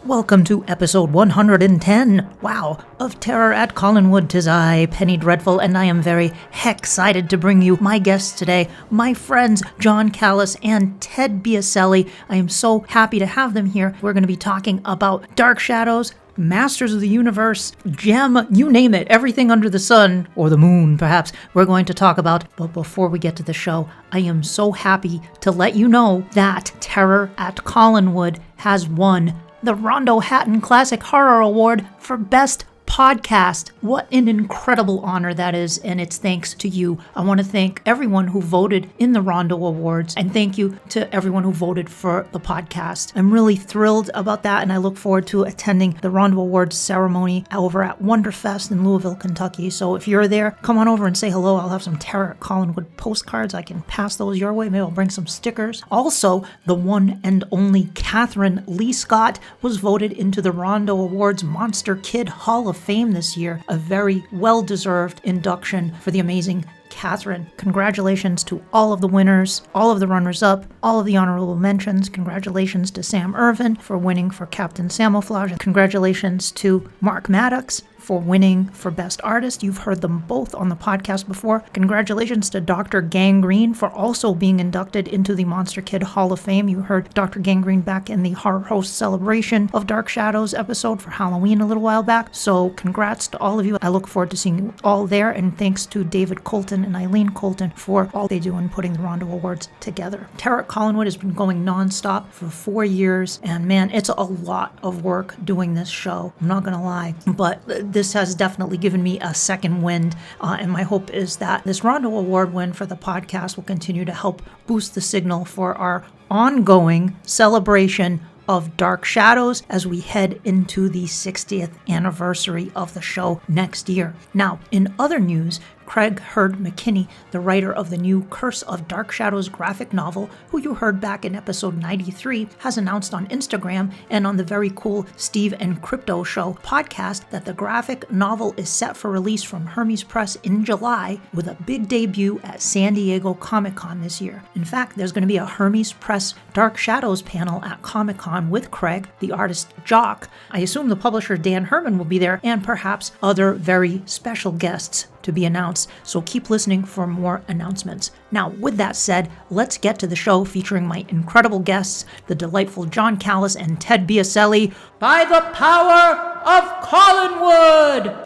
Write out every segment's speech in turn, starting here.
Welcome to episode 110, wow, of Terror at Collinwood. 'Tis I, Penny Dreadful, and I am very excited to bring you my guests today, my friends Jon Kallis and Ted Biaselli. I am so happy to have them here. We're going to be talking about Dark Shadows, Masters of the Universe, Gem, you name it, everything under the sun, or the moon perhaps, we're going to talk about. But before we get to the show, I am so happy to let you know that Terror at Collinwood has won the Rondo Hatton Classic Horror Award for Best Podcast. What an incredible honor that is, and it's thanks to you. I want to thank everyone who voted in the Rondo Awards, and thank you to everyone who voted for the podcast. I'm really thrilled about that, and I look forward to attending the Rondo Awards ceremony over at Wonderfest in Louisville, Kentucky. So if you're there, come on over and say hello. I'll have some Terror at Collinwood postcards. I can pass those your way. Maybe I'll bring some stickers. Also, the one and only Catherine Lee Scott was voted into the Rondo Awards Monster Kid Hall of Fame this year, a very well-deserved induction for the amazing Catherine. Congratulations to all of the winners, all of the runners-up, all of the honorable mentions. Congratulations to Sam Irvin for winning for Captain Camouflage. Congratulations to Mark Maddox for winning for Best Artist. You've heard them both on the podcast before. Congratulations to Dr. Gangrene for also being inducted into the Monster Kid Hall of Fame. You heard Dr. Gangrene back in the Horror Host Celebration of Dark Shadows episode for Halloween a little while back. So congrats to all of you. I look forward to seeing you all there, and thanks to David Colton and Eileen Colton for all they do in putting the Rondo Awards together. Terror at Collinwood has been going nonstop for 4 years, and man, it's a lot of work doing this show. I'm not gonna lie, but this has definitely given me a second wind, and my hope is that this Rondo Award win for the podcast will continue to help boost the signal for our ongoing celebration of Dark Shadows as we head into the 60th anniversary of the show next year. Now, in other news, Craig Hurd McKinney, the writer of the new Curse of Dark Shadows graphic novel, who you heard back in episode 93, has announced on Instagram and on the very cool Steve and Crypto Show podcast that the graphic novel is set for release from Hermes Press in July, with a big debut at San Diego Comic-Con this year. In fact, there's going to be a Hermes Press Dark Shadows panel at Comic-Con with Craig, the artist Jock. I assume the publisher Dan Herman will be there, and perhaps other very special guests to be announced, so keep listening for more announcements. Now, with that said, let's get to the show featuring my incredible guests, the delightful Jon Kallis and Ted Biaselli, by the power of Collinwood!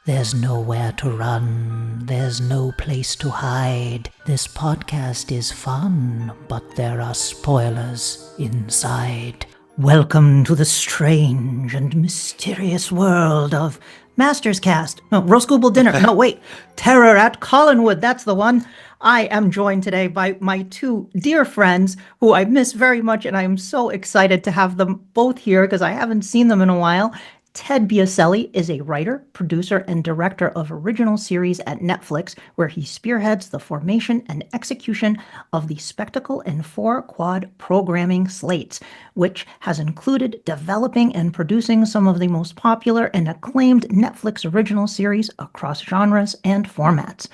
There's nowhere to run, there's no place to hide. This podcast is fun, but there are spoilers inside. Welcome to the strange and mysterious world of Masters Cast. No, Roast-Google Dinner. No, wait. Terror at Collinwood. That's the one. I am joined today by my two dear friends who I miss very much, and I am so excited to have them both here because I haven't seen them in a while. Ted Biaselli is a writer, producer, and director of original series at Netflix, where he spearheads the formation and execution of the Spectacle and 4-Quad programming slates, which has included developing and producing some of the most popular and acclaimed Netflix original series across genres and formats.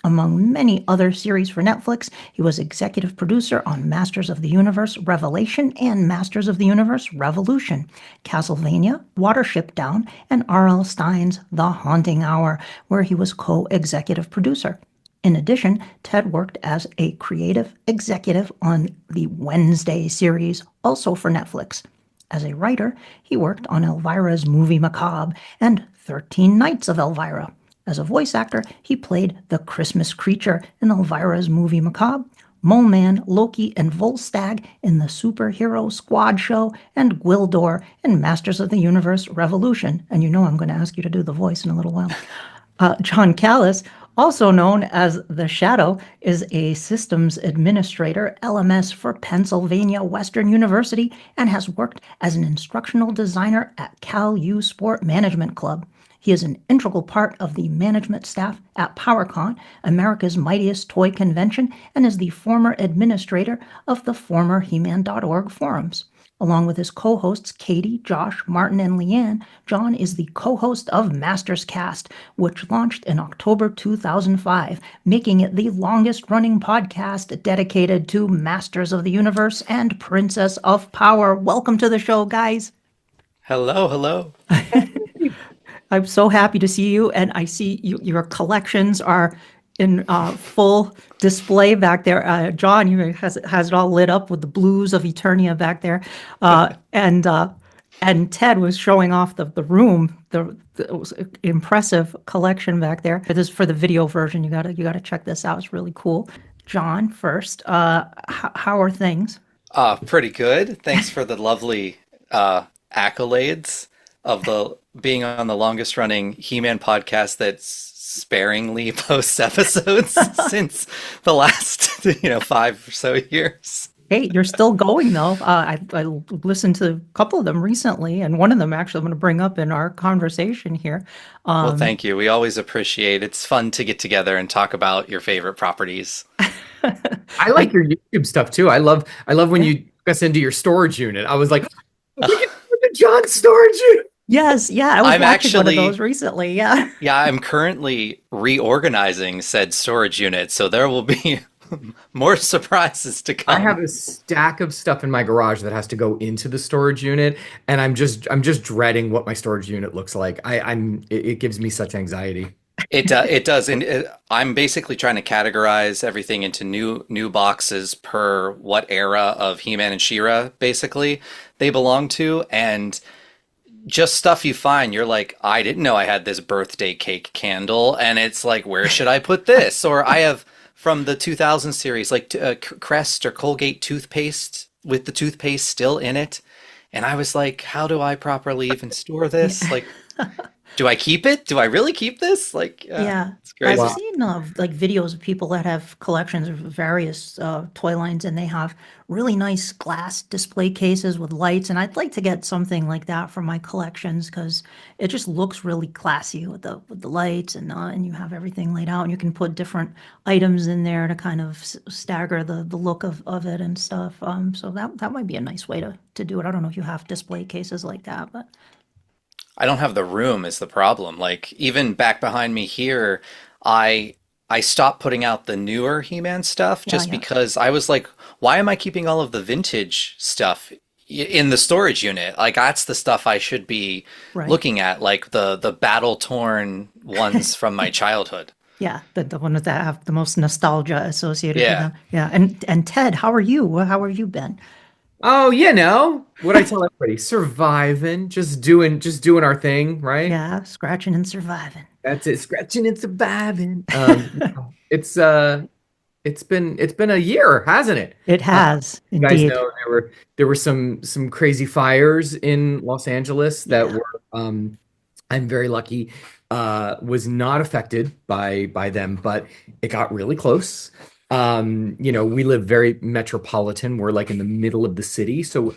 Among many other series for Netflix, he was executive producer on Masters of the Universe Revelation and Masters of the Universe Revolution, Castlevania, Watership Down, and R.L. Stein's The Haunting Hour, where he was co-executive producer. In addition, Ted worked as a creative executive on the Wednesday series, also for Netflix. As a writer, he worked on Elvira's Movie Macabre and 13 Nights of Elvira. As a voice actor, he played the Christmas creature in Elvira's Movie Macabre, Mole Man, Loki, and Volstagg in the Superhero Squad show, and Gwildor in Masters of the Universe Revolution. And you know I'm going to ask you to do the voice in a little while. Jon Kallis, also known as The Shadow, is a systems administrator, LMS, for Pennsylvania Western University and has worked as an instructional designer at Cal U Sport Management Club. He is an integral part of the management staff at PowerCon, America's mightiest toy convention, and is the former administrator of the former He-Man.org forums. Along with his co-hosts Katie, Josh, Martin, and Leanne, Jon is the co-host of Masters Cast, which launched in October 2005, making it the longest-running podcast dedicated to Masters of the Universe and Princess of Power. Welcome to the show, guys. Hello, hello. I'm so happy to see you, and I see your collections are in full display back there. Jon, you has it all lit up with the blues of Eternia back there, and Ted was showing off the room. It was an impressive collection back there. For the video version. You gotta check this out. It's really cool. Jon, first, how are things? Pretty good. Thanks for the lovely accolades of the being on the longest running He-Man podcast that's sparingly posts episodes since the last 5 or so years. Hey, you're still going though. I listened to a couple of them recently, and one of them actually I'm going to bring up in our conversation here. Well, thank you. We always appreciate It's fun to get together and talk about your favorite properties. I like your YouTube stuff too. I love when you took us into your storage unit. I was like, we can put the Jon storage unit. Yes, yeah, I was watching one of those recently. Yeah. Yeah, I'm currently reorganizing said storage unit, so there will be more surprises to come. I have a stack of stuff in my garage that has to go into the storage unit, and I'm just dreading what my storage unit looks like. It gives me such anxiety. It does, and I'm basically trying to categorize everything into new boxes per what era of He-Man and She-Ra basically they belong to, and just stuff you find, you're like, I didn't know I had this birthday cake candle, and it's like, where should I put this? Or I have from the 2000 series, like Crest or Colgate toothpaste with the toothpaste still in it, and I was like, how do I properly even store this? Like, do I keep it? Do I really keep this? Like, Yeah, it's crazy. I've seen like videos of people that have collections of various toy lines, and they have really nice glass display cases with lights. And I'd like to get something like that for my collections because it just looks really classy with the lights, and you have everything laid out, and you can put different items in there to kind of stagger the look of it and stuff. So that might be a nice way to do it. I don't know if you have display cases like that, but I don't have the room is the problem. Like even back behind me here, I stopped putting out the newer He-Man stuff yeah, just yeah, because I was like, why am I keeping all of the vintage stuff in the storage unit? Like that's the stuff I should be right. looking at, like the battle-torn ones from my childhood. Yeah, the ones that have the most nostalgia associated with Yeah. them. Yeah, and Ted, how are you? How have you been? Oh, what I tell everybody, surviving, just doing our thing, right? Yeah, scratching and surviving. That's it, scratching and surviving. It's it's been a year, hasn't it? It has You guys indeed. know there were some crazy fires in Los Angeles that Yeah, were I'm very lucky was not affected by them, but it got really close. We live very metropolitan. We're like in the middle of the city, so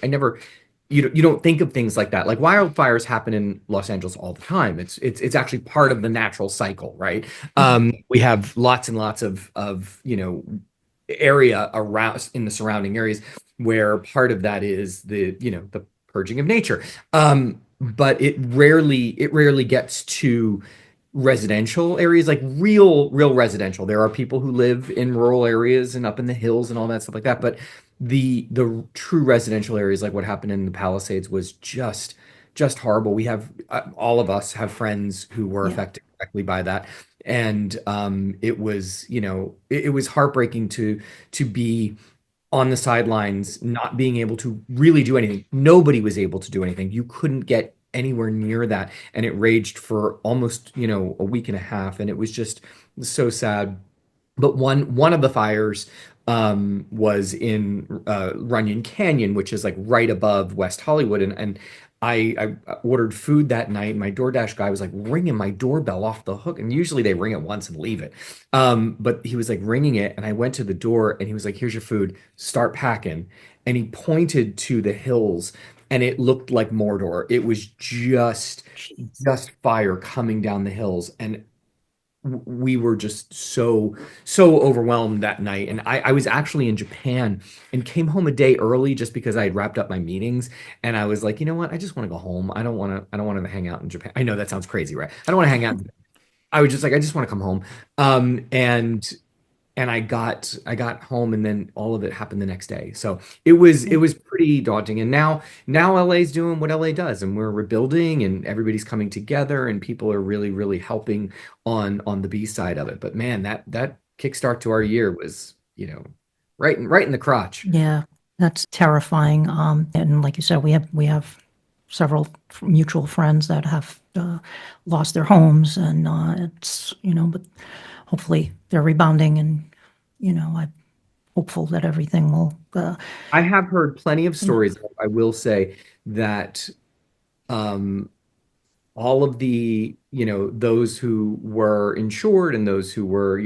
you don't think of things like that. Like wildfires happen in Los Angeles all the time. It's actually part of the natural cycle, right? mhm, We have lots and lots of area around in the surrounding areas where part of that is the purging of nature. But it rarely gets to residential areas, like real residential. There are people who live in rural areas and up in the hills and all that stuff like that, but the true residential areas, like what happened in the Palisades, was just horrible. We have all of us have friends who were yeah, affected directly by that, and it was it was heartbreaking to be on the sidelines, not being able to really do anything. Nobody was able to do anything. You couldn't get anywhere near that. And it raged for almost, a week and a half. And it was just so sad. But one of the fires was in Runyon Canyon, which is like right above West Hollywood. And I ordered food that night. My DoorDash guy was like ringing my doorbell off the hook. And usually they ring it once and leave it. But he was like ringing it. And I went to the door and he was like, here's your food, start packing. And he pointed to the hills and it looked like Mordor. It was just fire coming down the hills. And we were just so overwhelmed that night. And I was actually in Japan and came home a day early just because I had wrapped up my meetings. And I was like, you know what? I just want to go home. I don't want to hang out in Japan. I know that sounds crazy, right? I don't want to hang out. I was just like, I just want to come home. And I got home and then all of it happened the next day. So it was pretty daunting. And now LA's doing what LA does and we're rebuilding and everybody's coming together and people are really, really helping on the B side of it. But man, that kickstart to our year was, right in the crotch. Yeah, that's terrifying. And like you said, we have several mutual friends that have lost their homes, and but hopefully they're rebounding, and I'm hopeful that everything will. I have heard plenty of stories. I will say that um, all of the, those who were insured and those who were,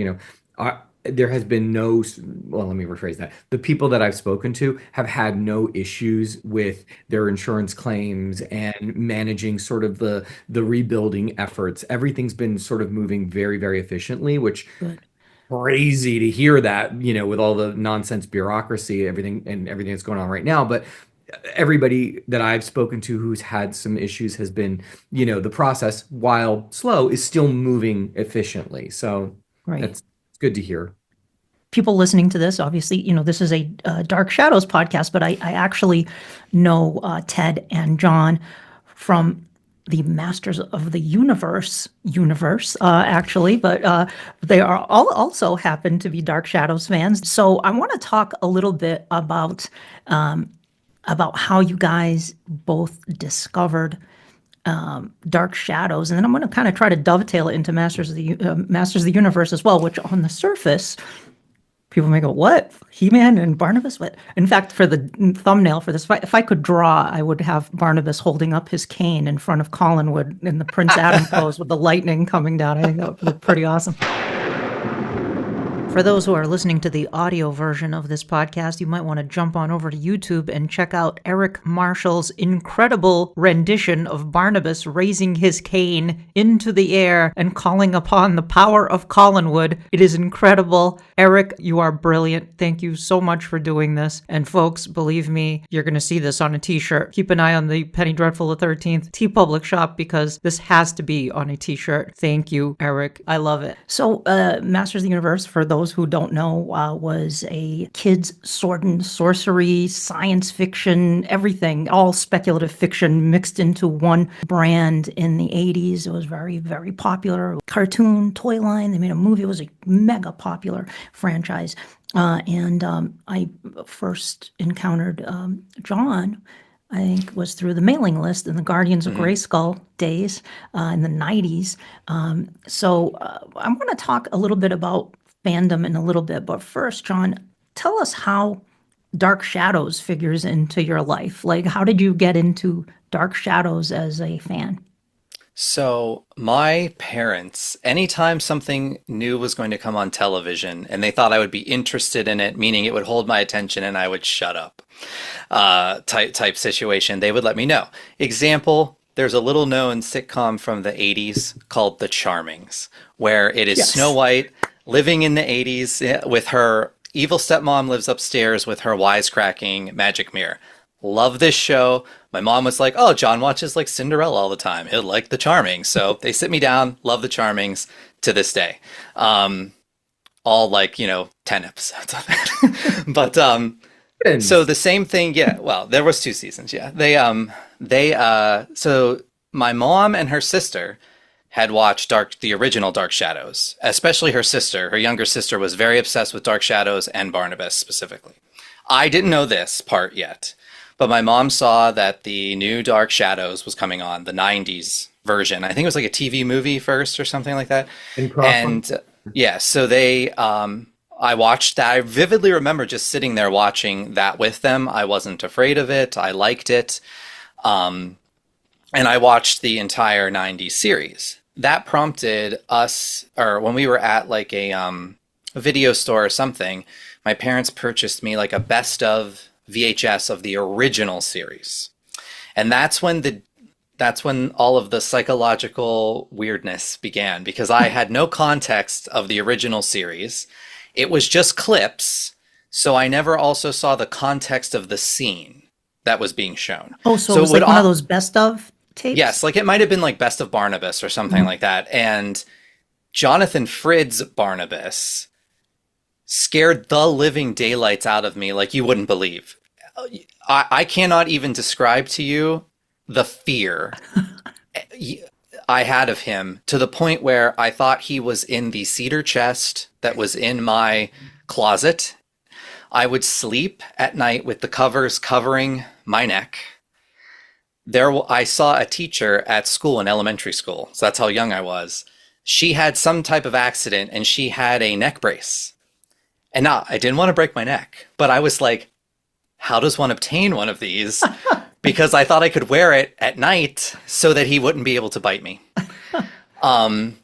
there has been no, well, let me rephrase that. The people that I've spoken to have had no issues with their insurance claims and managing sort of the rebuilding efforts. Everything's been sort of moving very, very efficiently, which Good. crazy to hear that, with all the nonsense bureaucracy, everything that's going on right now. But everybody that I've spoken to who's had some issues has been, the process, while slow, is still moving efficiently. So Right. that's it's good to hear. People listening to this, obviously, this is a Dark Shadows podcast, but I actually know Ted and John from the Masters of the universe, actually, but they are all also happen to be Dark Shadows fans. So I want to talk a little bit about how you guys both discovered Dark Shadows, and then I'm going to kind of try to dovetail it into Masters of the Universe as well, which on the surface people may go, "What? He-Man and Barnabas?" What? In fact, for the thumbnail for this, if I could draw, I would have Barnabas holding up his cane in front of Collinwood in the Prince Adam pose with the lightning coming down. I think that would look pretty awesome. For those who are listening to the audio version of this podcast, you might want to jump on over to YouTube and check out Eric Marshall's incredible rendition of Barnabas raising his cane into the air and calling upon the power of Collinwood. It is incredible. Eric, you are brilliant. Thank you so much for doing this. And folks, believe me, you're going to see this on a t-shirt. Keep an eye on the Penny Dreadful the 13th TeePublic shop because this has to be on a t-shirt. Thank you, Eric. I love it. So, Masters of the Universe, for those who don't know, was a kids' sword and sorcery, science fiction, everything, all speculative fiction mixed into one brand in the 80s. It was very, very popular. Cartoon, toy line, they made a movie. It was a mega popular franchise. And I first encountered John, I think, was through the mailing list in the Guardians of Grayskull days in the 90s. So I want to talk a little bit about fandom in a little bit. But first, John, tell us how Dark Shadows figures into your life. Like, how did you get into Dark Shadows as a fan? So, my parents, anytime something new was going to come on television and they thought I would be interested in it, meaning it would hold my attention and I would shut up, type situation, they would let me know. Example, there's a little known sitcom from the 80s called The Charmings, where it is Yes. Snow White living in the 80s with her evil stepmom lives upstairs with her wisecracking magic mirror. Love this show. My mom was like, "Oh, John watches like Cinderella all the time. He'll like The Charmings." So they sit me down, love The Charmings to this day. All like, 10 episodes of it. But so the same thing, yeah. Well, there was 2 seasons, yeah. So my mom and her sister had watched the original Dark Shadows, especially her sister. Her younger sister was very obsessed with Dark Shadows and Barnabas specifically. I didn't know this part yet, but my mom saw that the new Dark Shadows was coming on, the 90s version. I think it was like a TV movie first or something like that. In Crawford? And yeah, so they I watched that. I vividly remember just sitting there watching that with them. I wasn't afraid of it. I liked it. Um, and I watched the entire 90s series. That prompted us, or when we were at like a video store or something, my parents purchased me like a best of VHS of the original series. And that's when all of the psychological weirdness began because I had no context of the original series. It was just clips, so I never also saw the context of the scene that was being shown. Oh, so it So was it would like one of those best of tapes? yes, like it might have been like Best of Barnabas or something like that. And Jonathan Frid's Barnabas scared the living daylights out of me like you wouldn't believe. I cannot even describe to you the fear I had of him to the point where I thought he was in the cedar chest that was in my closet. I would sleep at night with the covers covering my neck. I saw a teacher at school in elementary school, so that's how young I was. She had some type of accident and she had a neck brace. And now I didn't want to break my neck, but I was like, how does one obtain one of these? Because I thought I could wear it at night so that he wouldn't be able to bite me. Um,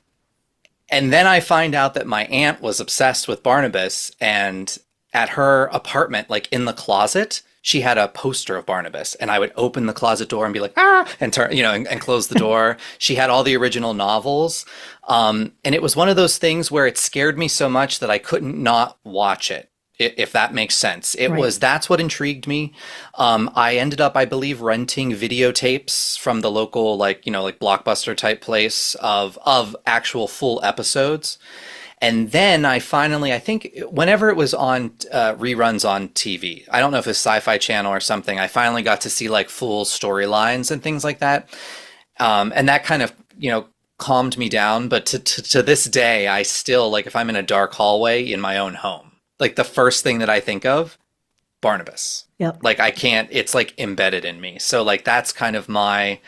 and then I find out that my aunt was obsessed with Barnabas, and at her apartment, like in the closet, she had a poster of Barnabas, and I would open the closet door and be like, ah, and turn, and close the door. She had all the original novels. And it was one of those things where it scared me so much that I couldn't not watch it, if that makes sense. Right. That's what intrigued me. I ended up, I believe, renting videotapes from the local, like Blockbuster type place of actual full episodes. And then I think whenever it was on reruns on TV, I don't know if it's Sci-Fi Channel or something, I finally got to see like full storylines and things like that. And that kind of, calmed me down. But to this day, I still, like, if I'm in a dark hallway in my own home, like the first thing that I think of, Barnabas. Yep. Like I can't, it's like embedded in me. So like that's kind of my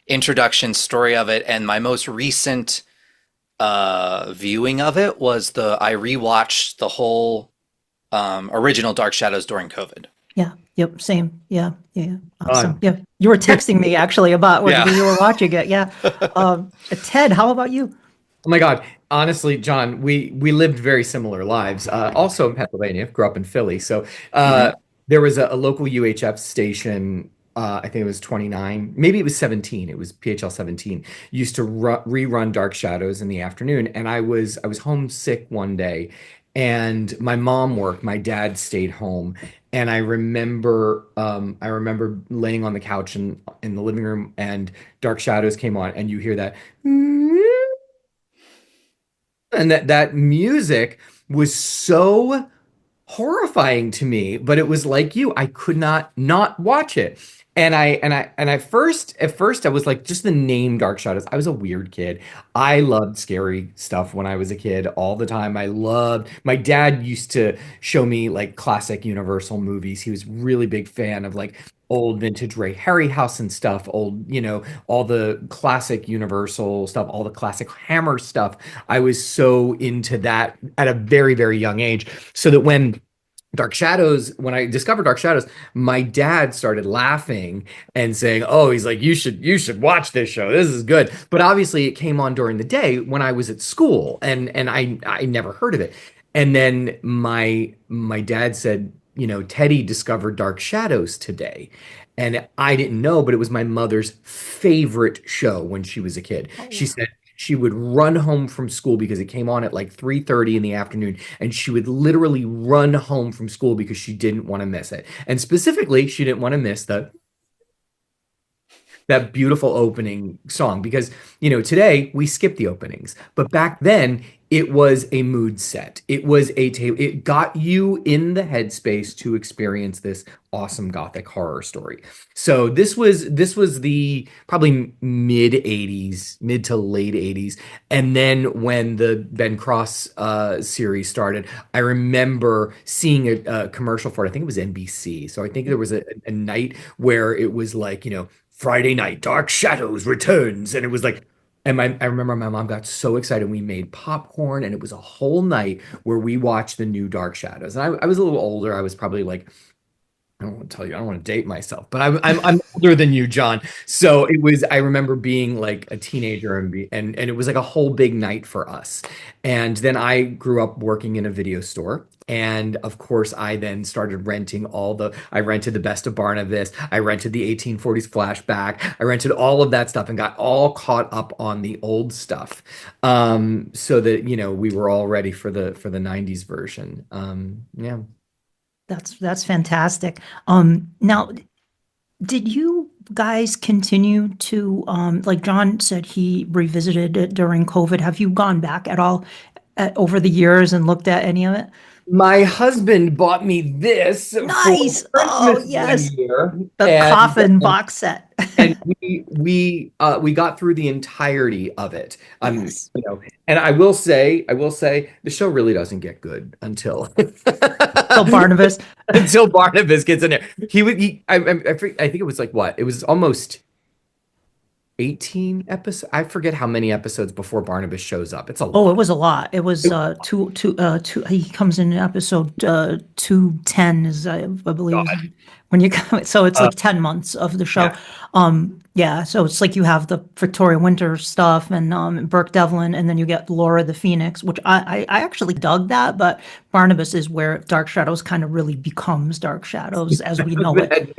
introduction story of it. And my most recent viewing of it was I rewatched the whole original Dark Shadows during COVID. Yeah. Yep. Same. Yeah. Yeah. Awesome. Uh, Yeah. You were texting me actually about when Yeah. you were watching it. Yeah. Ted, how about you? Oh my God. Honestly, John, we lived very similar lives. Also in Pennsylvania, grew up in Philly. So Mhm. there was a local UHF station. I think it was 29, maybe it was 17. It was PHL 17. Used to rerun Dark Shadows in the afternoon, and I was homesick one day, and my mom worked. My dad stayed home, and I remember laying on the couch in the living room, and Dark Shadows came on, and you hear that. And that music was so horrifying to me, but it was like you, I could not watch it. And I at first I was like, just the name Dark Shadows. I was a weird kid. I loved scary stuff when I was a kid all the time. My dad used to show me like classic Universal movies. He was really big fan of like old vintage Ray Harryhausen and stuff, old, all the classic Universal stuff, all the classic Hammer stuff. I was so into that at a very, very young age. So that when I discovered Dark Shadows, my dad started laughing and saying, "Oh, he's like, you should watch this show. This is good." But obviously, it came on during the day when I was at school, and I never heard of it. And then my dad said, Teddy discovered Dark Shadows today. And I didn't know, but it was my mother's favorite show when she was a kid. She said she would run home from school because it came on at like 3:30 in the afternoon, and she would literally run home from school because she didn't want to miss it. And specifically, she didn't want to miss that beautiful opening song because today we skip the openings, but back then it was a mood set. It was it got you in the headspace to experience this awesome gothic horror story. So this was the probably mid 80s, mid to late 80s. And then when the Ben Cross series started, I remember seeing a commercial for it. I think it was NBC. So I think there was a night where it was like, Friday night, Dark Shadows returns. And it was like, And I remember my mom got so excited. We made popcorn, and it was a whole night where we watched the new Dark Shadows. And I was a little older. I was probably like, I don't want to tell you, I don't want to date myself, but I'm older than you, John. So it was, I remember being like a teenager and it was like a whole big night for us. And then I grew up working in a video store. And of course, I then started renting I rented the Best of Barnabas. I rented the 1840s flashback. I rented all of that stuff and got all caught up on the old stuff. So that, we were all ready for the 90s version. Yeah. That's fantastic. Now, did you guys continue to, like John said, he revisited it during COVID. Have you gone back at all over the years and looked at any of it? My husband bought me this for Nice. Oh, Christmas one yes. year, The and coffin box set. and we got through the entirety of it. Yes. And I will say, the show really doesn't get good until So Barnabas. until Barnabas gets in there. I think it was like what? It was almost 18 episodes. I forget how many episodes before Barnabas shows up. It's a Oh, lot. it was a lot. It was two. He comes in episode 210 is I believe is God. when you come. So it's Uh, like 10 months of the show. yeah. Yeah. So it's like you have the Victoria Winter stuff and Burke Devlin, and then you get Laura the Phoenix, which I actually dug that. But Barnabas is where Dark Shadows kind of really becomes Dark Shadows as we know it.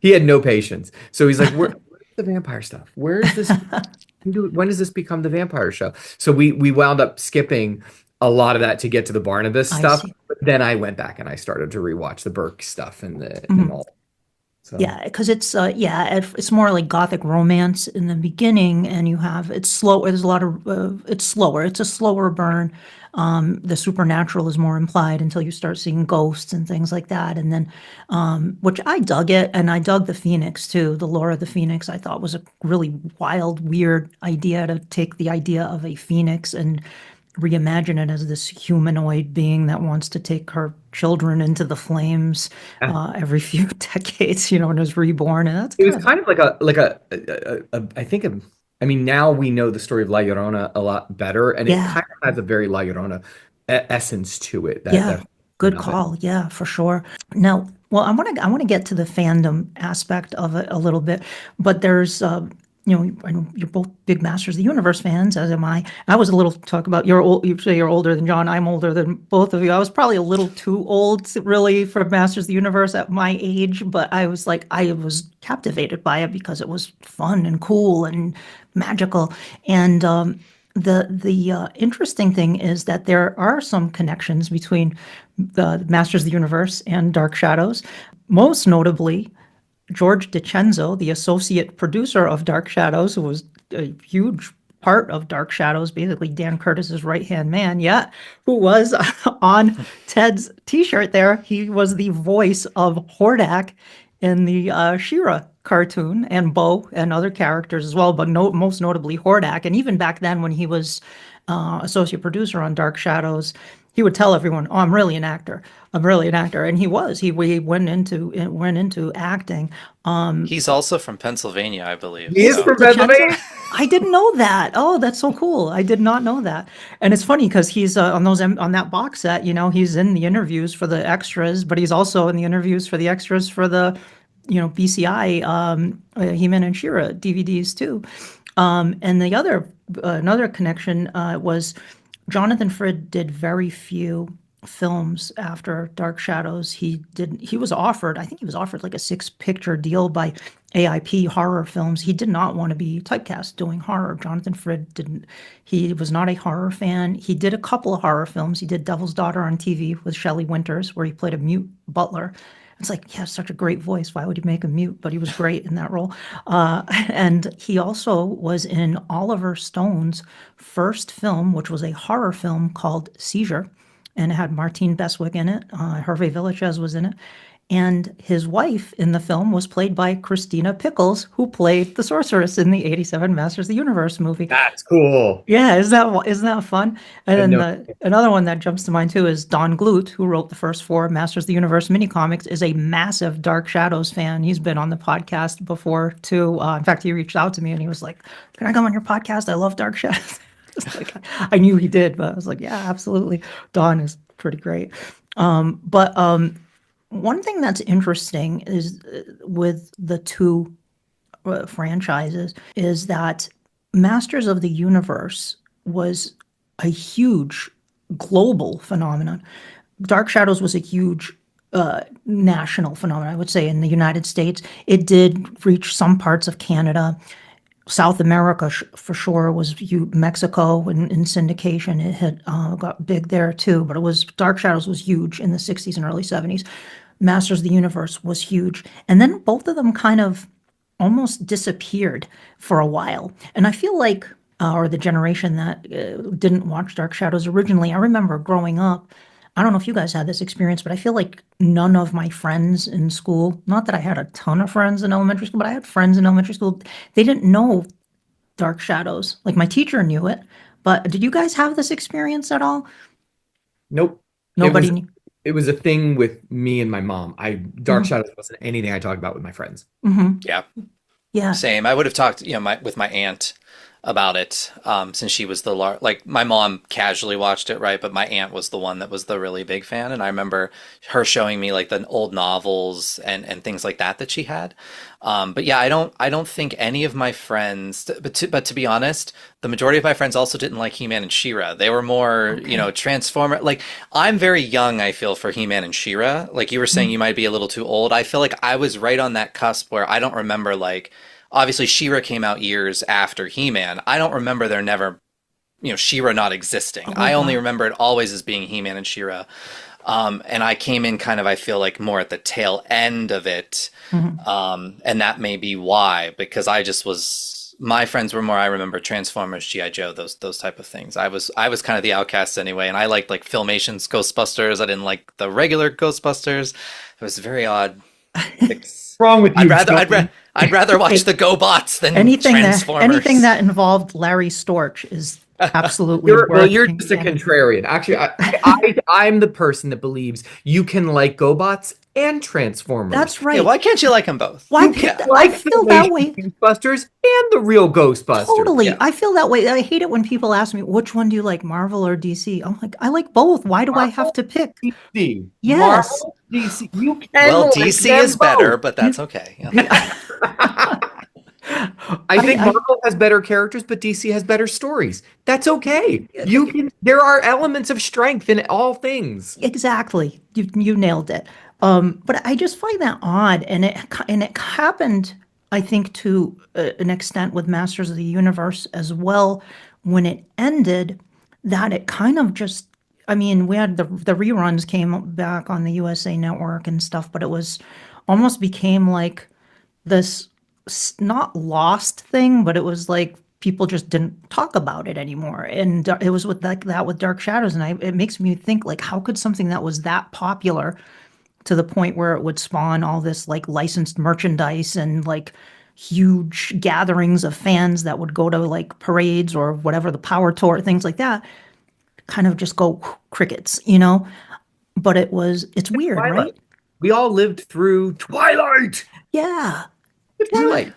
He had no patience. So he's like, where's the vampire stuff? Where's this? When does this become the vampire show? So we wound up skipping a lot of that to get to the Barnabas I stuff. see. But then I went back and I started to rewatch the Burke stuff and Mhm. all. So Yeah, because it's more like gothic romance in the beginning, and you have it's slow. There's a lot of it's slower. It's a slower burn. The supernatural is more implied until you start seeing ghosts and things like that, and then which I dug it, and I dug the Phoenix too. The Laura the Phoenix I thought was a really wild, weird idea to take the idea of a phoenix and reimagine it as this humanoid being that wants to take her children into the flames yeah. every few decades, and is reborn. And that's It was kind of, kind of like I think I mean, now we know the story of La Llorona a lot better, and it yeah, kind of has a very La Llorona essence to it. yeah, That good of it. call. Yeah, for sure. Now, well, I want to get to the fandom aspect of it a little bit, but there's I know you're both big Masters of the Universe fans, as am I. I was a little talk about you're old. You say you're older than John. I'm older than both of you. I was probably a little too old, really, for Masters of the Universe at my age, but I was captivated by it because it was fun and cool and magical. And the interesting thing is that there are some connections between the Masters of the Universe and Dark Shadows. Most notably, George DiCenzo, the associate producer of Dark Shadows, who was a huge part of Dark Shadows, basically Dan Curtis's right-hand man, yeah, who was on Ted's t-shirt there. He was the voice of Hordak in the She-Ra cartoon, and Bo and other characters as well, but most notably Hordak. And even back then when he was associate producer on Dark Shadows, he would tell everyone, "Oh, I'm really an actor. I'm really an actor," and he was. We went into acting. He's also from Pennsylvania, I believe. He is So from DiCenzo? Pennsylvania. I didn't know that. Oh, that's so cool. I did not know that. And it's funny because he's on that box set. He's in the interviews for the extras, but he's also in the interviews for the extras for the BCI He-Man and She-Ra DVDs too. And the other another connection was Jonathan Frid did very few films after Dark Shadows. He was offered, I think he was offered like a six-picture deal by AIP Horror Films. He did not want to be typecast doing horror. Jonathan Frid didn't, he was not a horror fan. He did a couple of horror films. He did Devil's Daughter on TV with Shelley Winters, where he played a mute butler. It's like, he has such a great voice. Why would you make him mute? But he was great in that role. And he also was in Oliver Stone's first film, which was a horror film called Seizure, and it had Martine Beswick in it. Hervé Villachez was in it. And his wife in the film was played by Christina Pickles, who played the sorceress in the 87 Masters of the Universe movie. That's cool. Yeah, isn't that fun? And then No, another one that jumps to mind too is Don Glut, who wrote the first 4 Masters of the Universe mini comics, is a massive Dark Shadows fan. He's been on the podcast before too. In fact, he reached out to me and he was like, "Can I come on your podcast? I love Dark Shadows." It's like, I knew he did, but I was like, "Yeah, absolutely." Don is pretty great. But one thing that's interesting is with the two franchises is that Masters of the Universe was a huge global phenomenon. Dark Shadows was a huge national phenomenon, I would say, in the United States. It did reach some parts of Canada. South America, for sure, was Mexico in syndication. It had got big there too, but Dark Shadows was huge in the 60s and early 70s. Masters of the Universe was huge. And then both of them kind of almost disappeared for a while. And I feel like, or the generation that didn't watch Dark Shadows originally, I remember growing up, I don't know if you guys had this experience, but I feel like none of my friends in school, not that I had a ton of friends in elementary school, but I had friends in elementary school, they didn't know Dark Shadows. Like my teacher knew it, but did you guys have this experience at all? nope. Nobody knew. It was a thing with me and my mom. Dark Shadows wasn't anything I talked about with my friends. Mm-hmm. Yeah. Yeah. Same. I would have talked, with my aunt about it, since she was like my mom casually watched it, right? But my aunt was the one that was the really big fan, and I remember her showing me like the old novels and things like that she had. But yeah, I don't think any of my friends, but to be honest, the majority of my friends also didn't like He-Man and She-Ra. They were more, Transformer. Like I'm very young, I feel, for He-Man and She-Ra. Like you were saying, you might be a little too old. I feel like I was right on that cusp where I don't remember like. Obviously, She-Ra came out years after He-Man. I don't remember there never, She-Ra not existing. I only remember it always as being He-Man and She-Ra. And I came in kind of, I feel like, more at the tail end of it. Mm-hmm. And that may be why, because my friends were more, I remember Transformers, G.I. Joe, those type of things. I was kind of the outcast anyway, and I liked like Filmation's Ghostbusters. I didn't like the regular Ghostbusters. It was very odd. What's wrong with you? I'd rather watch the GoBots than Transformers. Anything that involved Larry Storch is absolutely worth you're just a contrarian. Actually, I'm the person that believes you can like GoBots and Transformers. That's right. Yeah, why can't you like them both? Why? Yeah. I feel that way. Ghostbusters and the real Ghostbusters. Totally. Yeah. I feel that way. I hate it when people ask me, which one do you like, Marvel or DC? I'm like, I like both. Why do I have to pick? DC. Yes. Marvel, DC. You can Well, like DC them is better, both. but that's okay. Yeah. I think Marvel has better characters, but DC has better stories. That's okay. There are elements of strength in all things. Exactly. You nailed it. But I just find that odd, and it happened, I think, to an extent with Masters of the Universe as well. When it ended, that it kind of just, I mean, we had the reruns came back on the USA Network and stuff, but it was almost became like this not lost thing, but it was like people just didn't talk about it anymore. And it was with like that with Dark Shadows, and it makes me think like, how could something that was that popular to the point where it would spawn all this like licensed merchandise and like huge gatherings of fans that would go to like parades or whatever, the power tour, things like that, kind of just go crickets, But it's weird, Twilight. right? We all lived through Twilight. Yeah. Twilight.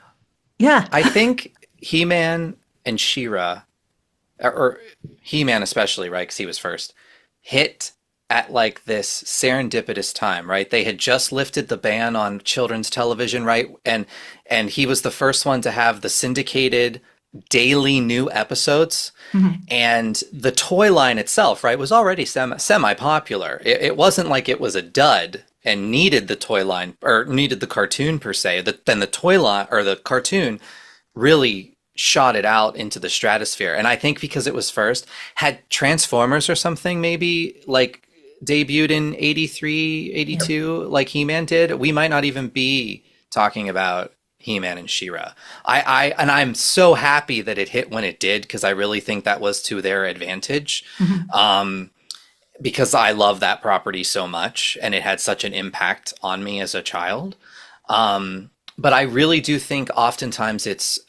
Yeah. I think He-Man and She-Ra, or He-Man especially, right, because he was first, hit at like this serendipitous time, right? They had just lifted the ban on children's television, right? And he was the first one to have the syndicated daily new episodes. Mm-hmm. And the toy line itself, right, was already semi-popular. It wasn't like it was a dud and needed the toy line or needed the cartoon per se. Then the toy line or the cartoon really shot it out into the stratosphere. And I think because it was first, had Transformers or something maybe like debuted in 83, 82, like He-Man did, we might not even be talking about He-Man and She-Ra. I'm so happy that it hit when it did, because I really think that was to their advantage. Mm-hmm. because I love that property so much and it had such an impact on me as a child. But I really do think oftentimes it's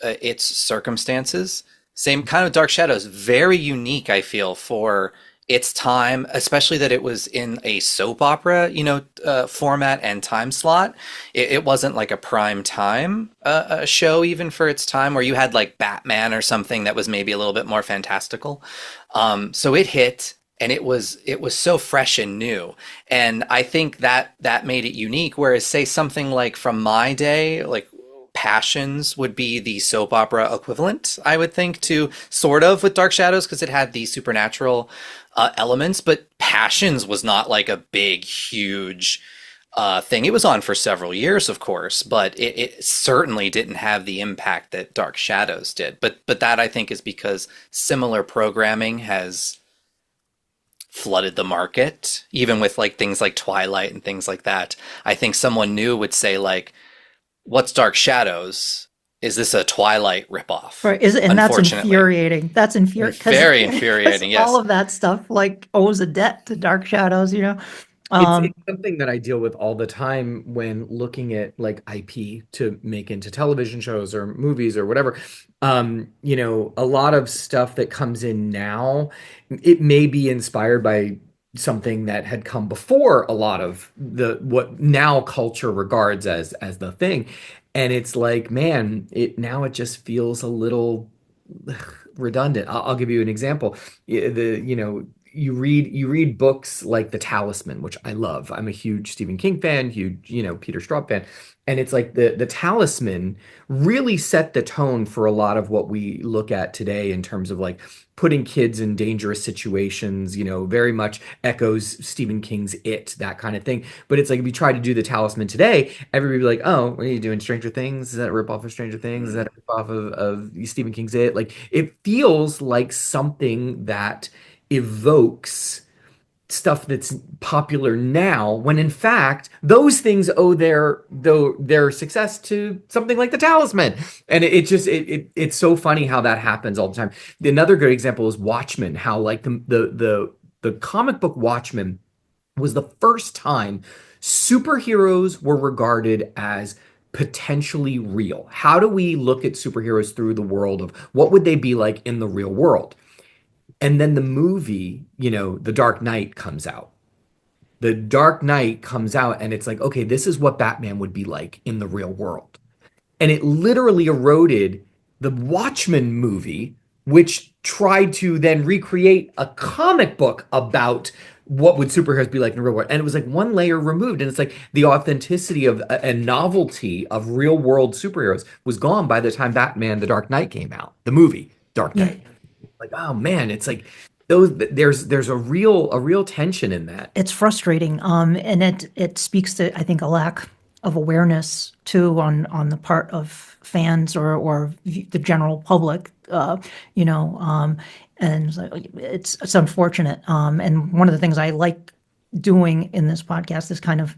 circumstances. Same kind of Dark Shadows, very unique, I feel, for its time, especially that it was in a soap opera, format and time slot. It wasn't like a prime time show even for its time, where you had like Batman or something that was maybe a little bit more fantastical. So it hit, and it was so fresh and new, and I think that made it unique. Whereas, say something like from my day, like Passions would be the soap opera equivalent, I would think, to sort of with Dark Shadows, because it had the supernatural elements, but Passions was not like a big, huge thing. It was on for several years, of course, but it certainly didn't have the impact that Dark Shadows did. But that, I think, is because similar programming has flooded the market, even with like things like Twilight and things like that. I think someone new would say like, "What's Dark Shadows? Is this a Twilight ripoff?" Right. And that's Unfortunately, infuriating. That's infuriating. very infuriating. All Yes. of that stuff like owes a debt to Dark Shadows, you know? It's Um, something that I deal with all the time when looking at like IP to make into television shows or movies or whatever. A lot of stuff that comes in now, it may be inspired by something that had come before a lot of the what now culture regards as the thing. And it's like, man, it just feels a little redundant. I'll give you an example. You read books like The Talisman, which I love. I'm a huge Stephen King fan, huge, Peter Straub fan. And it's like the Talisman really set the tone for a lot of what we look at today in terms of like putting kids in dangerous situations, very much echoes Stephen King's It, that kind of thing. But it's like if you try to do The Talisman today, everybody would be like, oh, what are you doing? Stranger Things? Is that a ripoff of Stranger Things? Is that a ripoff of Stephen King's It? Like it feels like something that evokes stuff that's popular now, when in fact those things owe their success to something like The Talisman. And it's so funny how that happens all the time. Another good example is Watchmen, how like the comic book Watchmen was the first time superheroes were regarded as potentially real. How do we look at superheroes through the world of what would they be like in the real world? And then the movie, The Dark Knight comes out. The Dark Knight comes out, and it's like, okay, this is what Batman would be like in the real world. And it literally eroded the Watchmen movie, which tried to then recreate a comic book about what would superheroes be like in the real world. And it was like one layer removed. And it's like the authenticity of and novelty of real world superheroes was gone by the time Batman, The Dark Knight came out, the movie, Dark yeah, Knight. Like, oh man, it's like there's a real tension in that. it's frustrating. And it speaks to, I think, a lack of awareness too on the part of fans or the general public. And it's unfortunate. And one of the things I like doing in this podcast is kind of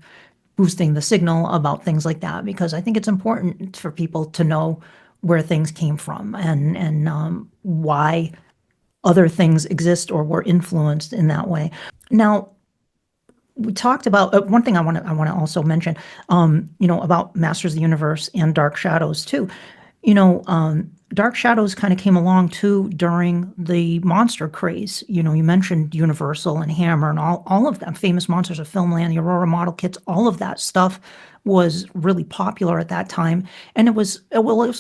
boosting the signal about things like that, because I think it's important for people to know where things came from and why other things exist or were influenced in that way. Now, we talked about one thing I want to also mention, about Masters of the Universe and Dark Shadows too. Dark Shadows kind of came along too during the monster craze. You mentioned Universal and Hammer and all of them, Famous Monsters of Filmland, the Aurora model kits, all of that stuff was really popular at that time. And it was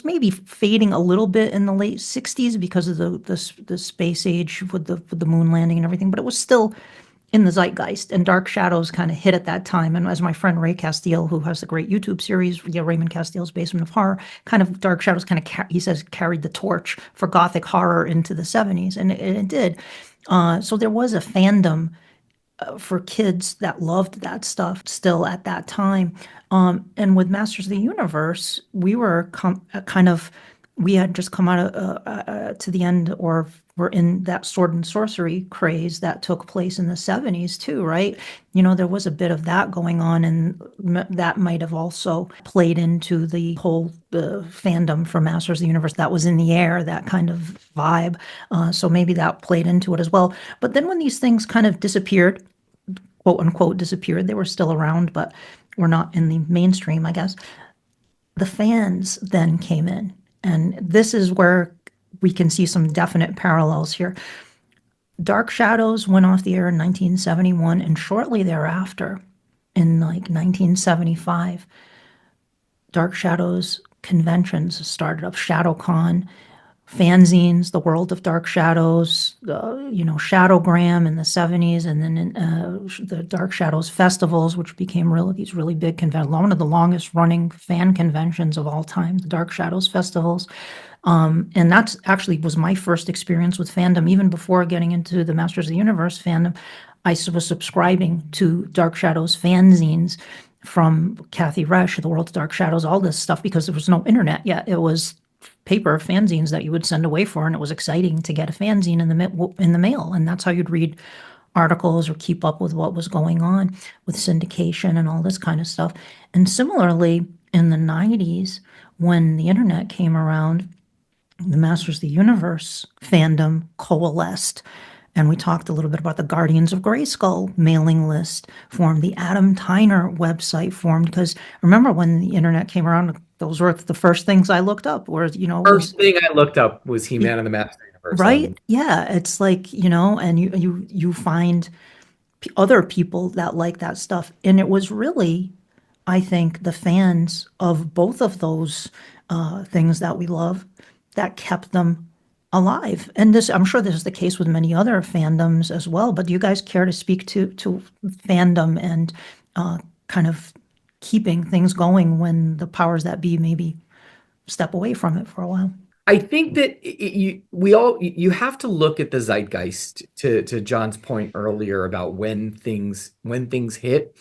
maybe fading a little bit in the late 60s because of the space age with the moon landing and everything, but it was still in the zeitgeist, and Dark Shadows kind of hit at that time. And as my friend Ray Castile, who has the great YouTube series, Raymond Castile's Basement of Horror, kind of Dark Shadows kind of, he says, carried the torch for Gothic horror into the 70s, and it did. So there was a fandom for kids that loved that stuff still at that time. And with Masters of the Universe, we were kind of, we had just come out to the end, or were in that sword and sorcery craze that took place in the 70s too, right? You know, there was a bit of that going on, and that might have also played into the whole fandom for Masters of the Universe that was in the air, that kind of vibe. So maybe that played into it as well. But then when these things kind of disappeared, quote unquote disappeared, they were still around, but were not in the mainstream, I guess. The fans then came in. And this is where we can see some definite parallels here. Dark Shadows went off the air in 1971, and shortly thereafter, in like 1975, Dark Shadows conventions started up. ShadowCon, fanzines, the World of Dark Shadows, Shadowgram in the 70s, and then the Dark Shadows festivals, which became these really big conventions, one of the longest running fan conventions of all time, the Dark Shadows festivals. And that actually was my first experience with fandom. Even before getting into the Masters of the Universe fandom, I was subscribing to Dark Shadows fanzines from Kathy Resch, the World of Dark Shadows, all this stuff, because there was no internet yet. It was paper fanzines that you would send away for, and it was exciting to get a fanzine in the mail, and that's how you'd read articles or keep up with what was going on with syndication and all this kind of stuff. And similarly, in the 90s, when the internet came around, the Masters of the Universe fandom coalesced. And we talked a little bit about the Guardians of Grayskull mailing list formed, the Adam Tyner website formed, because remember when the internet came around, those were the first things I looked up, First thing I looked up was He-Man and the Master Universe. Right? Yeah, it's like, and you find other people that like that stuff. And it was really, I think, the fans of both of those things that we love that kept them alive. And I'm sure this is the case with many other fandoms as well. But do you guys care to speak to fandom and kind of keeping things going when the powers that be maybe step away from it for a while? I think that you have to look at the zeitgeist, to John's point earlier about when things hit.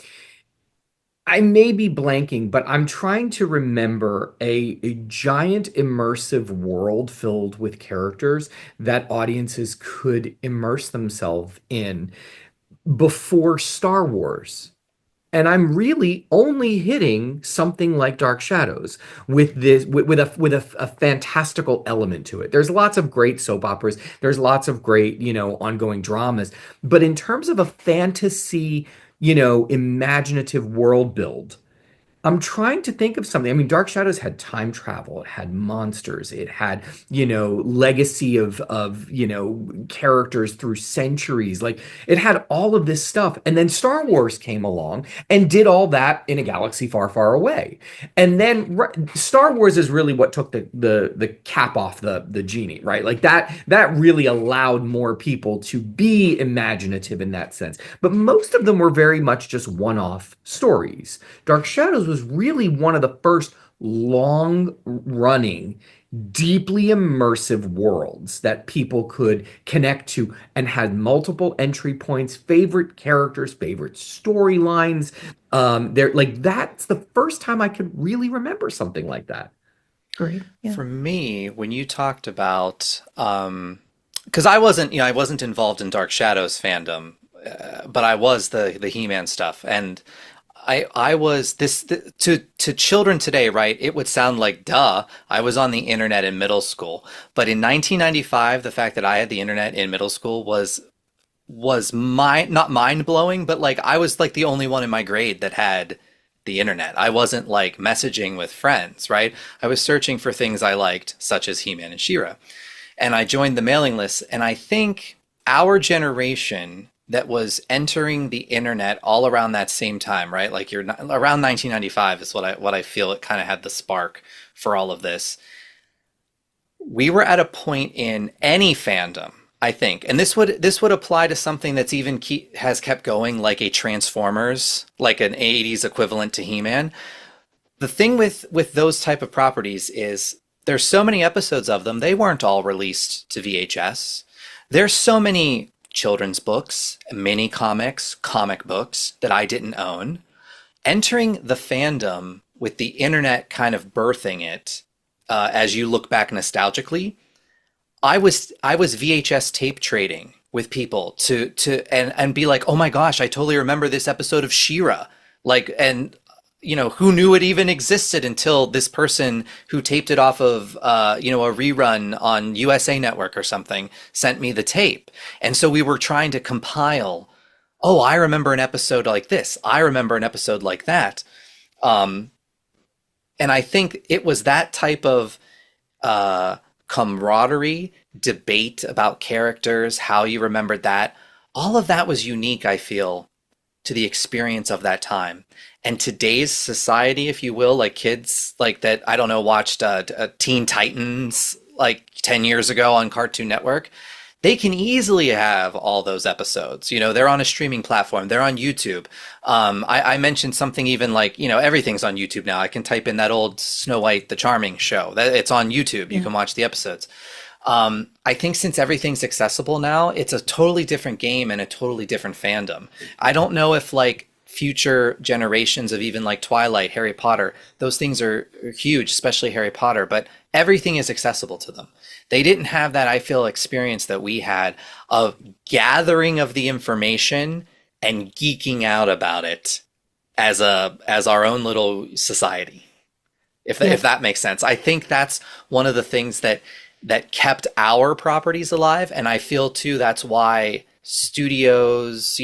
I may be blanking, but I'm trying to remember a giant immersive world filled with characters that audiences could immerse themselves in before Star Wars. And I'm really only hitting something like Dark Shadows with a fantastical element to it. There's lots of great soap operas. There's lots of great, ongoing dramas. But in terms of a fantasy, imaginative world build, I'm trying to think of something. I mean, Dark Shadows had time travel, it had monsters, it had, legacy of characters through centuries. Like it had all of this stuff. And then Star Wars came along and did all that in a galaxy far, far away. And then Star Wars is really what took the cap off the genie, right? Like that really allowed more people to be imaginative in that sense. But most of them were very much just one-off stories. Dark Shadows was really one of the first long-running, deeply immersive worlds that people could connect to and had multiple entry points, favorite characters, favorite storylines. That's the first time I could really remember something like that. Great. Yeah. For me, when you talked about, because I wasn't involved in Dark Shadows fandom, but I was the He-Man stuff, and I was to children today, right? It would sound like, duh, I was on the internet in middle school. But in 1995, the fact that I had the internet in middle school was not mind blowing, but like I was like the only one in my grade that had the internet. I wasn't like messaging with friends, right? I was searching for things I liked, such as He-Man and She-Ra. And I joined the mailing list, and I think our generation that was entering the internet all around that same time, right? Like around 1995 is what I feel it kind of had the spark for all of this. We were at a point in any fandom, I think, and this would apply to something that's even has kept going, like a Transformers, like an 80s equivalent to He-Man. The thing with those type of properties is there's so many episodes of them, they weren't all released to VHS. There's so many children's books, mini comics, comic books that I didn't own. Entering the fandom with the internet kind of birthing it, as you look back nostalgically, I was VHS tape trading with people and be like, oh my gosh, I totally remember this episode of She-Ra. Like, and who knew it even existed until this person who taped it off of a rerun on USA Network or something sent me the tape. And so we were trying to compile, oh, I remember an episode like this. I remember an episode like that. And I think it was that type of camaraderie, debate about characters, how you remembered that. All of that was unique, I feel, to the experience of that time. And today's society, if you will, like kids like that, I don't know, watched Teen Titans like 10 years ago on Cartoon Network. They can easily have all those episodes. They're on a streaming platform. They're on YouTube. I mentioned something even like, everything's on YouTube now. I can type in that old Snow White the Charming show. It's on YouTube. You can watch the episodes. I think since everything's accessible now, it's a totally different game and a totally different fandom. I don't know if like future generations of even like Twilight, Harry Potter, those things are huge, especially Harry Potter, but everything is accessible to them. They didn't have that, I feel, experience that we had of gathering of the information and geeking out about it as our own little society. If that makes sense. I think that's one of the things that kept our properties alive, and I feel too that's why studios,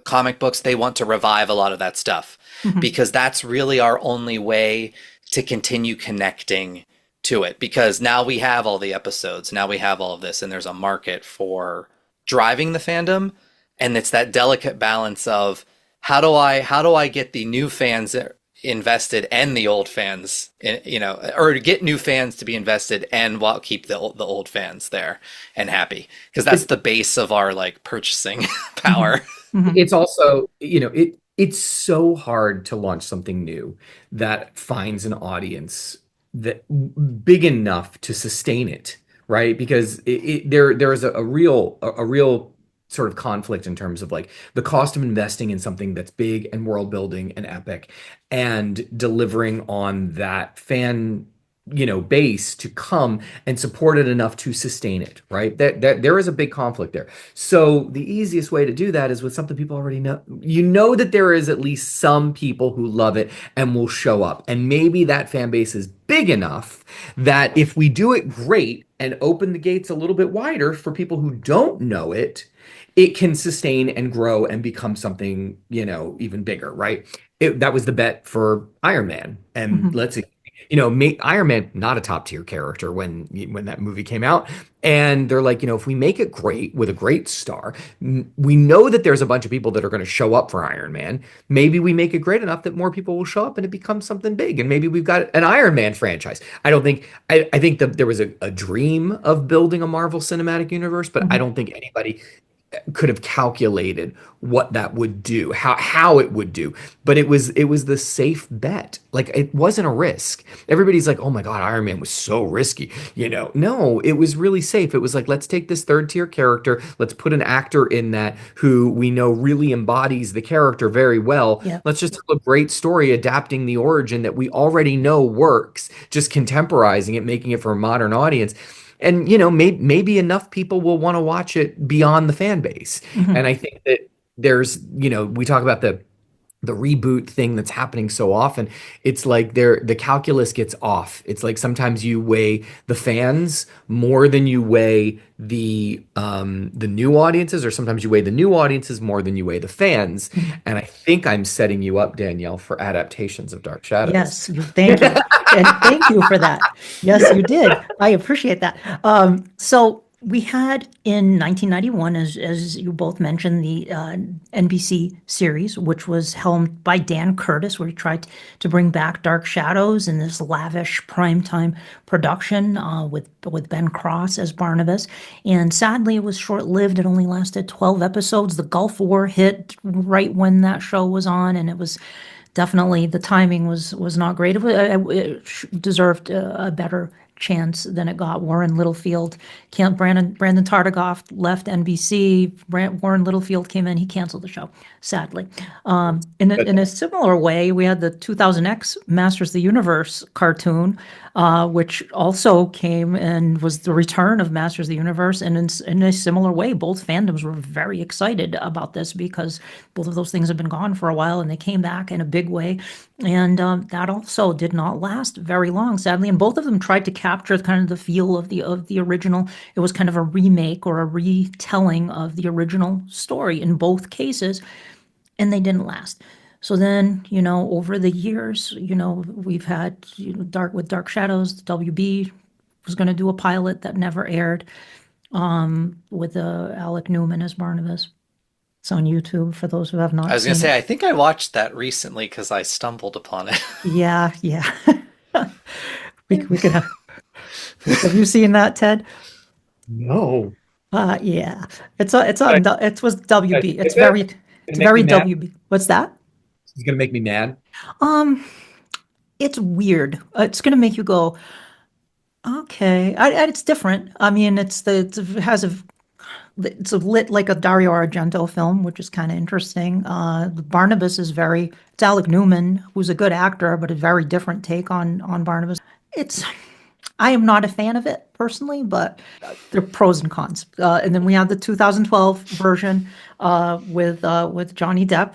comic books, they want to revive a lot of that stuff because that's really our only way to continue connecting to it, because now we have all the episodes, now we have all of this, and there's a market for driving the fandom, and it's that delicate balance of how do I get the new fans invested and the old fans, or to get new fans to be invested and while keep the old fans there and happy, because that's the base of our like purchasing power. It's also, it's so hard to launch something new that finds an audience that big enough to sustain it, right? Because there is a real sort of conflict in terms of like the cost of investing in something that's big and world building and epic and delivering on that fan base to come and support it enough to sustain it, right? That there is a big conflict there. So the easiest way to do that is with something people already know. That there is at least some people who love it and will show up. And maybe that fan base is big enough that if we do it great and open the gates a little bit wider for people who don't know it, it can sustain and grow and become something, even bigger, right? That was the bet for Iron Man. And let's see, Iron Man, not a top tier character when that movie came out. And they're like, if we make it great with a great star, we know that there's a bunch of people that are going to show up for Iron Man. Maybe we make it great enough that more people will show up and it becomes something big. And maybe we've got an Iron Man franchise. I think that there was a dream of building a Marvel Cinematic Universe, but I don't think anybody could have calculated what that would do, how it would do. But it was the safe bet. Like, it wasn't a risk. Everybody's like, oh my God, Iron Man was so risky. No, it was really safe. It was like, let's take this third tier character. Let's put an actor in that who we know really embodies the character very well. Yeah. Let's just tell a great story adapting the origin that we already know works, just contemporizing it, making it for a modern audience. And, maybe enough people will want to watch it beyond the fan base. And I think that there's, we talk about the reboot thing that's happening so often. It's like the calculus gets off. It's like sometimes you weigh the fans more than you weigh the new audiences, or sometimes you weigh the new audiences more than you weigh the fans. And I think I'm setting you up, Danielle, for adaptations of Dark Shadows. Yes, thank you. And thank you for that. Yes, you did. I appreciate that. So we had in 1991, as you both mentioned, the NBC series, which was helmed by Dan Curtis, where he tried to bring back Dark Shadows in this lavish primetime production with Ben Cross as Barnabas. And sadly, it was short-lived. It only lasted 12 episodes. The Gulf War hit right when that show was on, and it was definitely, the timing was not great. It deserved a better chance than it got. Warren Littlefield, can't Brandon Tartikoff left NBC. Warren Littlefield came in. He canceled the show, sadly. In a similar way, we had the 2000X Masters of the Universe cartoon, which also came and was the return of Masters of the Universe. And in a similar way, both fandoms were very excited about this because both of those things have been gone for a while, and they came back in a big way. And that also did not last very long, sadly. And both of them tried to capture kind of the feel of the original. It was kind of a remake or a retelling of the original story in both cases, and they didn't last. So then, over the years, we've had Dark Shadows. The WB was going to do a pilot that never aired, with Alec Newman as Barnabas. It's on YouTube for those who have not seen it. I was going to say, I think I watched that recently because I stumbled upon it. Yeah. we could have. Have you seen that, Ted? No. Yeah. It was WB. It's very WB. What's that? It's gonna make me mad. It's weird. It's gonna make you go, okay. It's different. I mean, it's lit like a Dario Argento film, which is kind of interesting. Barnabas is it's Alec Newman, who's a good actor, but a very different take on Barnabas. I am not a fan of it personally, but there are pros and cons. And then we have the 2012 version with Johnny Depp,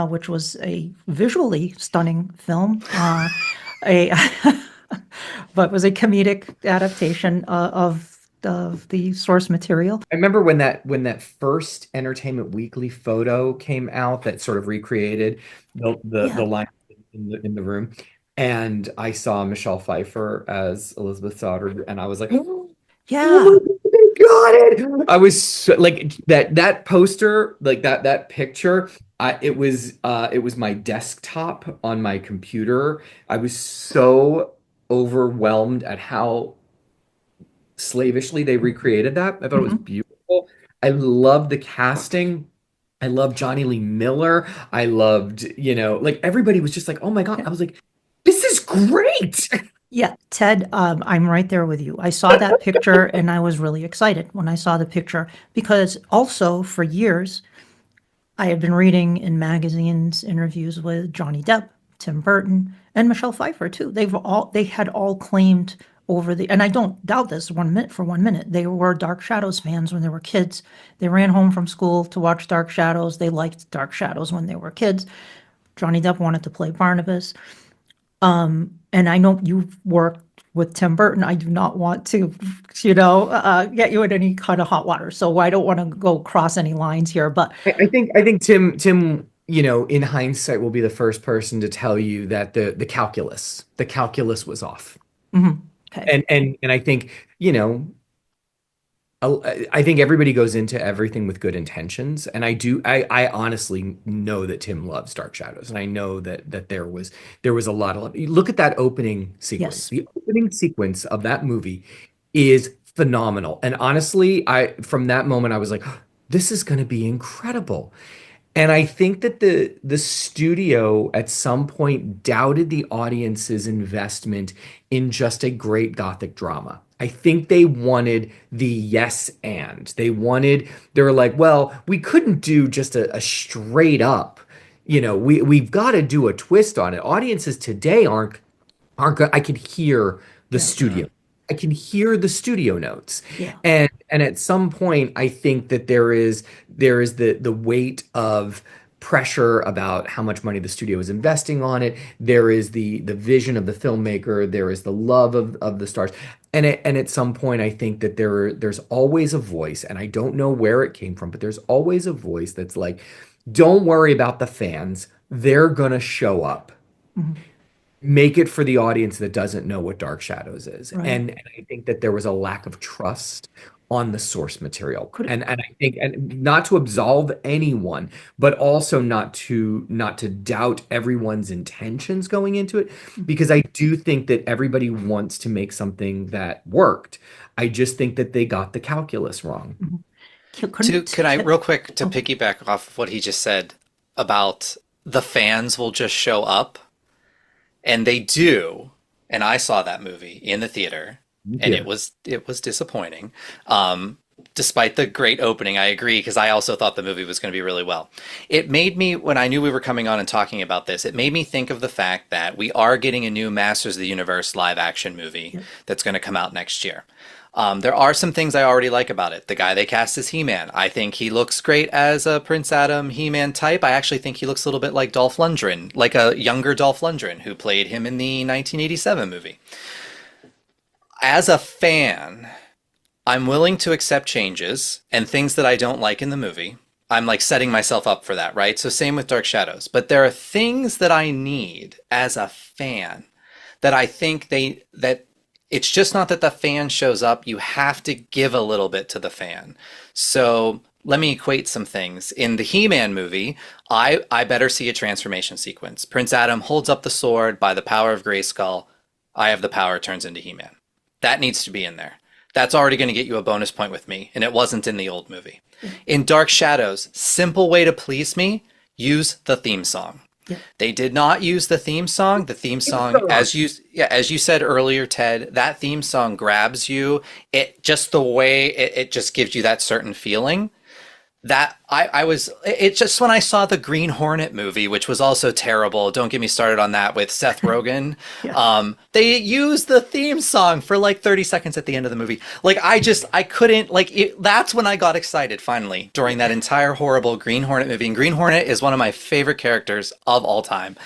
which was a visually stunning film, but was a comedic adaptation of the source material. I remember when that first Entertainment Weekly photo came out that sort of recreated the line in the room, and I saw Michelle Pfeiffer as Elizabeth Stoddard, and I was like, yeah. Oh my God! I was so, like that poster, like that picture. It was my desktop on my computer. I was so overwhelmed at how slavishly they recreated that. I thought it was beautiful. I loved the casting. I loved Johnny Lee Miller. I loved, like everybody was just like, oh my God. I was like, this is great. Yeah, Ted, I'm right there with you. I saw that picture and I was really excited when I saw the picture because also for years I had been reading in magazines interviews with Johnny Depp, Tim Burton, and Michelle Pfeiffer too. They had all claimed and I don't doubt this for 1 minute. They were Dark Shadows fans when they were kids. They ran home from school to watch Dark Shadows. They liked Dark Shadows when they were kids. Johnny Depp wanted to play Barnabas. And I know you've worked with Tim Burton. I do not want to, get you in any kind of hot water. So I don't want to go cross any lines here. But I think Tim, in hindsight, will be the first person to tell you that the calculus was off. Mm-hmm. Okay. And I think, I think everybody goes into everything with good intentions. And I honestly know that Tim loves Dark Shadows. And I know that there was a lot of, look at that opening sequence. Yes. The opening sequence of that movie is phenomenal. And honestly, from that moment, I was like, oh, this is going to be incredible. And I think that the studio at some point doubted the audience's investment in just a great Gothic drama. I think they wanted the yes and. They were like, well, we couldn't do just a straight up, we've got to do a twist on it. Audiences today aren't good. I can hear the studio. I can hear the studio notes. Yeah. And at some point, I think that there is the weight of pressure about how much money the studio is investing on it. There is the vision of the filmmaker. There is the love of the stars. And at some point, I think that there's always a voice, and I don't know where it came from, but there's always a voice that's like, don't worry about the fans. They're going to show up. Mm-hmm. Make it for the audience that doesn't know what Dark Shadows is. Right. And I think that there was a lack of trust on the source material. And I think, and not to absolve anyone, but also not to doubt everyone's intentions going into it, because I do think that everybody wants to make something that worked. I just think that they got the calculus wrong. Mm-hmm. Can I real quick to piggyback off of what he just said about the fans will just show up? And they do, and I saw that movie in the theater, and Yeah. it was disappointing. Despite the great opening, I agree, because I also thought the movie was going to be really well. It made me, when I knew we were coming on and talking about this, it made me think of the fact that we are getting a new Masters of the Universe live action movie that's going to come out next year. There are some things I already like about it. The guy they cast as He-Man, I think he looks great as a Prince Adam He-Man type. I actually think he looks a little bit like Dolph Lundgren, like a younger Dolph Lundgren who played him in the 1987 movie. As a fan, I'm willing to accept changes and things that I don't like in the movie. I'm like setting myself up for that, right? So same with Dark Shadows. But there are things that I need as a fan that I think that it's just not that the fan shows up. You have to give a little bit to the fan. So let me equate some things. In the He-Man movie, I better see a transformation sequence. Prince Adam holds up the sword by the power of Grayskull. I have the power, turns into He-Man. That needs to be in there. That's already going to get you a bonus point with me, and it wasn't in the old movie. In Dark Shadows, simple way to please me, use the theme song. Yeah. They did not use the theme song. The theme song, as you said earlier, Ted, that theme song grabs you. It just the way it just gives you that certain feeling. That it's just when I saw the Green Hornet movie, which was also terrible. Don't get me started on that with Seth Rogen. They used the theme song for like 30 seconds at the end of the movie. Like I couldn't that's when I got excited finally during that entire horrible Green Hornet movie. And Green Hornet is one of my favorite characters of all time.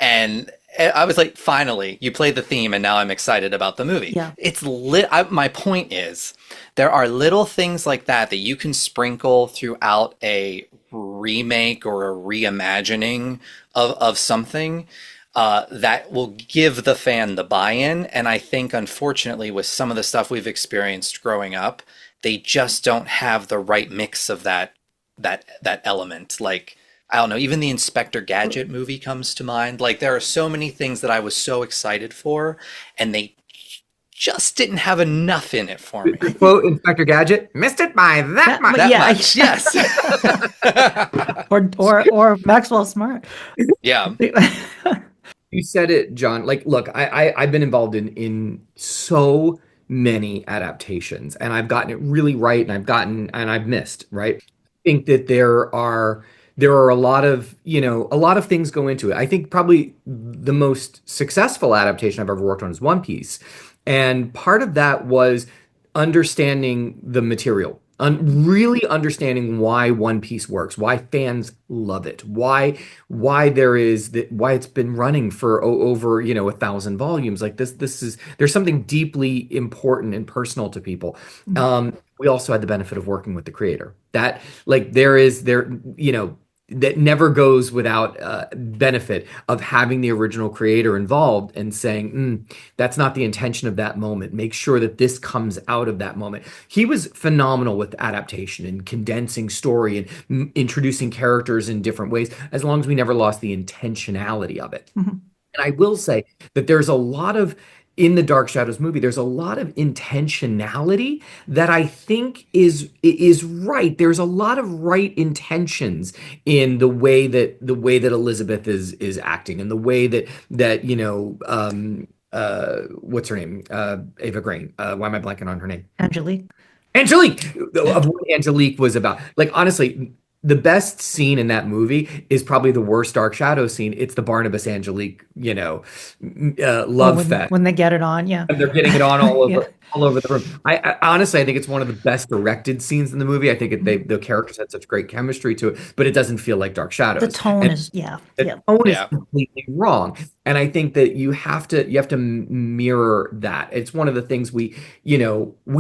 And I was like, finally, you played the theme and now I'm excited about the movie. Yeah. It's lit. My point is, there are little things like that that you can sprinkle throughout a remake or a reimagining of something that will give the fan the buy-in. And I think, unfortunately, with some of the stuff we've experienced growing up, they just don't have the right mix of that element. Like, I don't know, even the Inspector Gadget movie comes to mind. Like, there are so many things that I was so excited for, and they just didn't have enough in it for me. Quote Inspector Gadget, missed it by that much. That much, yes. or Maxwell Smart. Yeah. You said it, John. Like, look, I've been involved in so many adaptations, and I've gotten it really right, and I've missed, right? I think that there are a lot of things go into it. I think probably the most successful adaptation I've ever worked on is One Piece. And part of that was understanding the material, really understanding why One Piece works, why fans love it, why it's been running for over 1,000 volumes. Like there's something deeply important and personal to people. We also had the benefit of working with the creator. That that never goes without benefit of having the original creator involved and saying, that's not the intention of that moment. Make sure that this comes out of that moment. He was phenomenal with adaptation and condensing story and introducing characters in different ways, as long as we never lost the intentionality of it. And I will say that in the Dark Shadows movie, there's a lot of intentionality that I think is right. There's a lot of right intentions in the way that Elizabeth is acting, and the way that what's her name? Ava Green. Why am I blanking on her name? Angelique. Of what Angelique was about. Like, honestly, the best scene in that movie is probably the worst Dark Shadow scene. It's the Barnabas Angelique, love fest. When they get it on, yeah. And they're getting it on all over the room. I honestly, I think it's one of the best directed scenes in the movie. I think the characters had such great chemistry to it, but it doesn't feel like Dark Shadows. The tone is completely wrong. And I think that you have to mirror that. It's one of the things we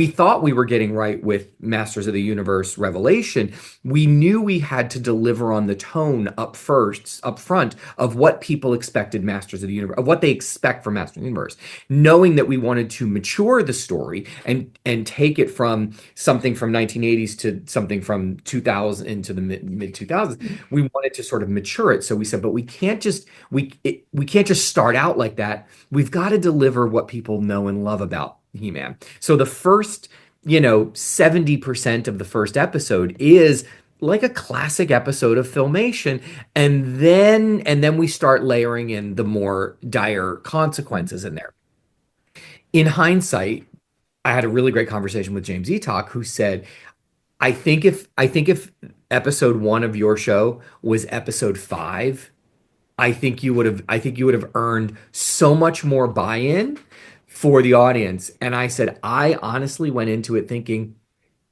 thought we were getting right with Masters of the Universe Revelation. We knew we had to deliver on the tone up front of what people expected Masters of the Universe, of what they expect from Masters of the Universe, knowing that we wanted to mature the story and take it from something from 1980s to something from 2000 into the mid 2000s. We wanted to sort of mature it. So we said, but we can't just start out like that. We've got to deliver what people know and love about He-Man. So the first 70% of the first episode is like a classic episode of Filmation, and then we start layering in the more dire consequences in there. In hindsight, I had a really great conversation with James Eatock, who said, I think if episode one of your show was episode five, I think you would have earned so much more buy-in for the audience. And I said, I honestly went into it thinking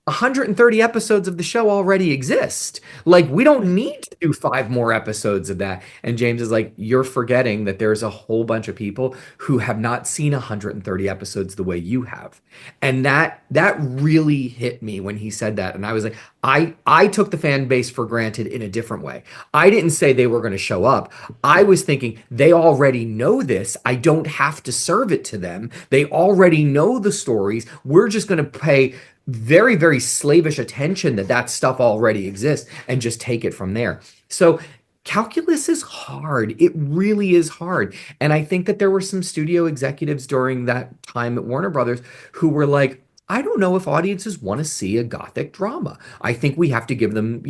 130 episodes of the show already exist. Like, we don't need to do five more episodes of that. And James is like, you're forgetting that there's a whole bunch of people who have not seen 130 episodes the way you have. And that really hit me when he said that. And I was like, I took the fan base for granted in a different way. I didn't say they were going to show up. I was thinking they already know this. I don't have to serve it to them. They already know the stories. We're just going to pay very, very slavish attention that that stuff already exists and just take it from there. So calculus is hard. It really is hard. And I think that there were some studio executives during that time at Warner Brothers who were like, I don't know if audiences want to see a gothic drama. I think we have to give them,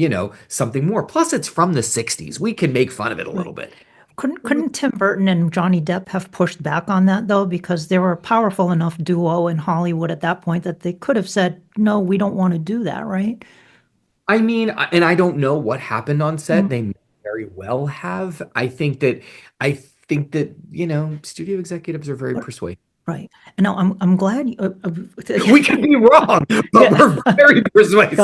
something more. Plus, it's from the 60s. We can make fun of it a little bit. Couldn't Tim Burton and Johnny Depp have pushed back on that though? Because they were a powerful enough duo in Hollywood at that point that they could have said, no, we don't want to do that, right? I mean, and I don't know what happened on set. They may very well have. I think that, studio executives are very persuasive. Right. And now I'm glad We could be wrong, but we're very persuasive.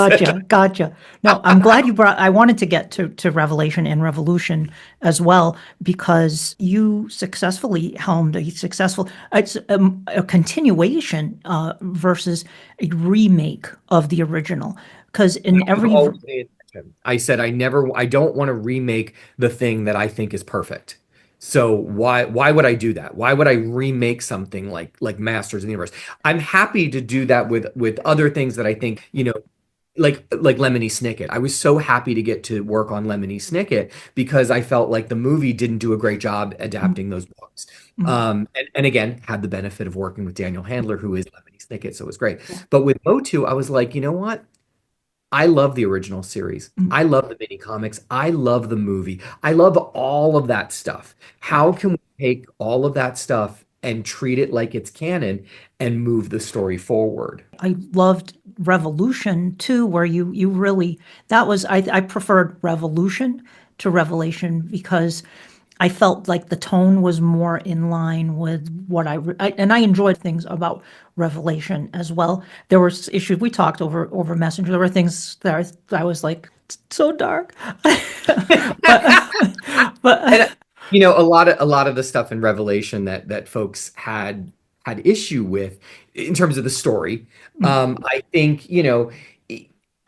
Gotcha. No, I'm glad I wanted to get to Revelation and Revolution as well, because you successfully helmed it's a continuation versus a remake of the original. Because in every, I said, I don't want to remake the thing that I think is perfect. So why would I do that? Why would I remake something like Masters of the Universe? I'm happy to do that with other things that I think, like Lemony Snicket. I was so happy to get to work on Lemony Snicket because I felt like the movie didn't do a great job adapting those books. And again, had the benefit of working with Daniel Handler, who is Lemony Snicket, so it was great. But with Motu, I was like, you know what? I love the original series. I love the mini comics. I love the movie. I love all of that stuff. How can we take all of that stuff and treat it like it's canon and move the story forward? I loved Revolution too, where you really, I preferred Revolution to Revelation because I felt like the tone was more in line with what and I enjoyed things about Revelation as well. There were issues we talked over Messenger. There were things that I was like, so dark. but And a lot of the stuff in Revelation that folks had issue with in terms of the story. I think,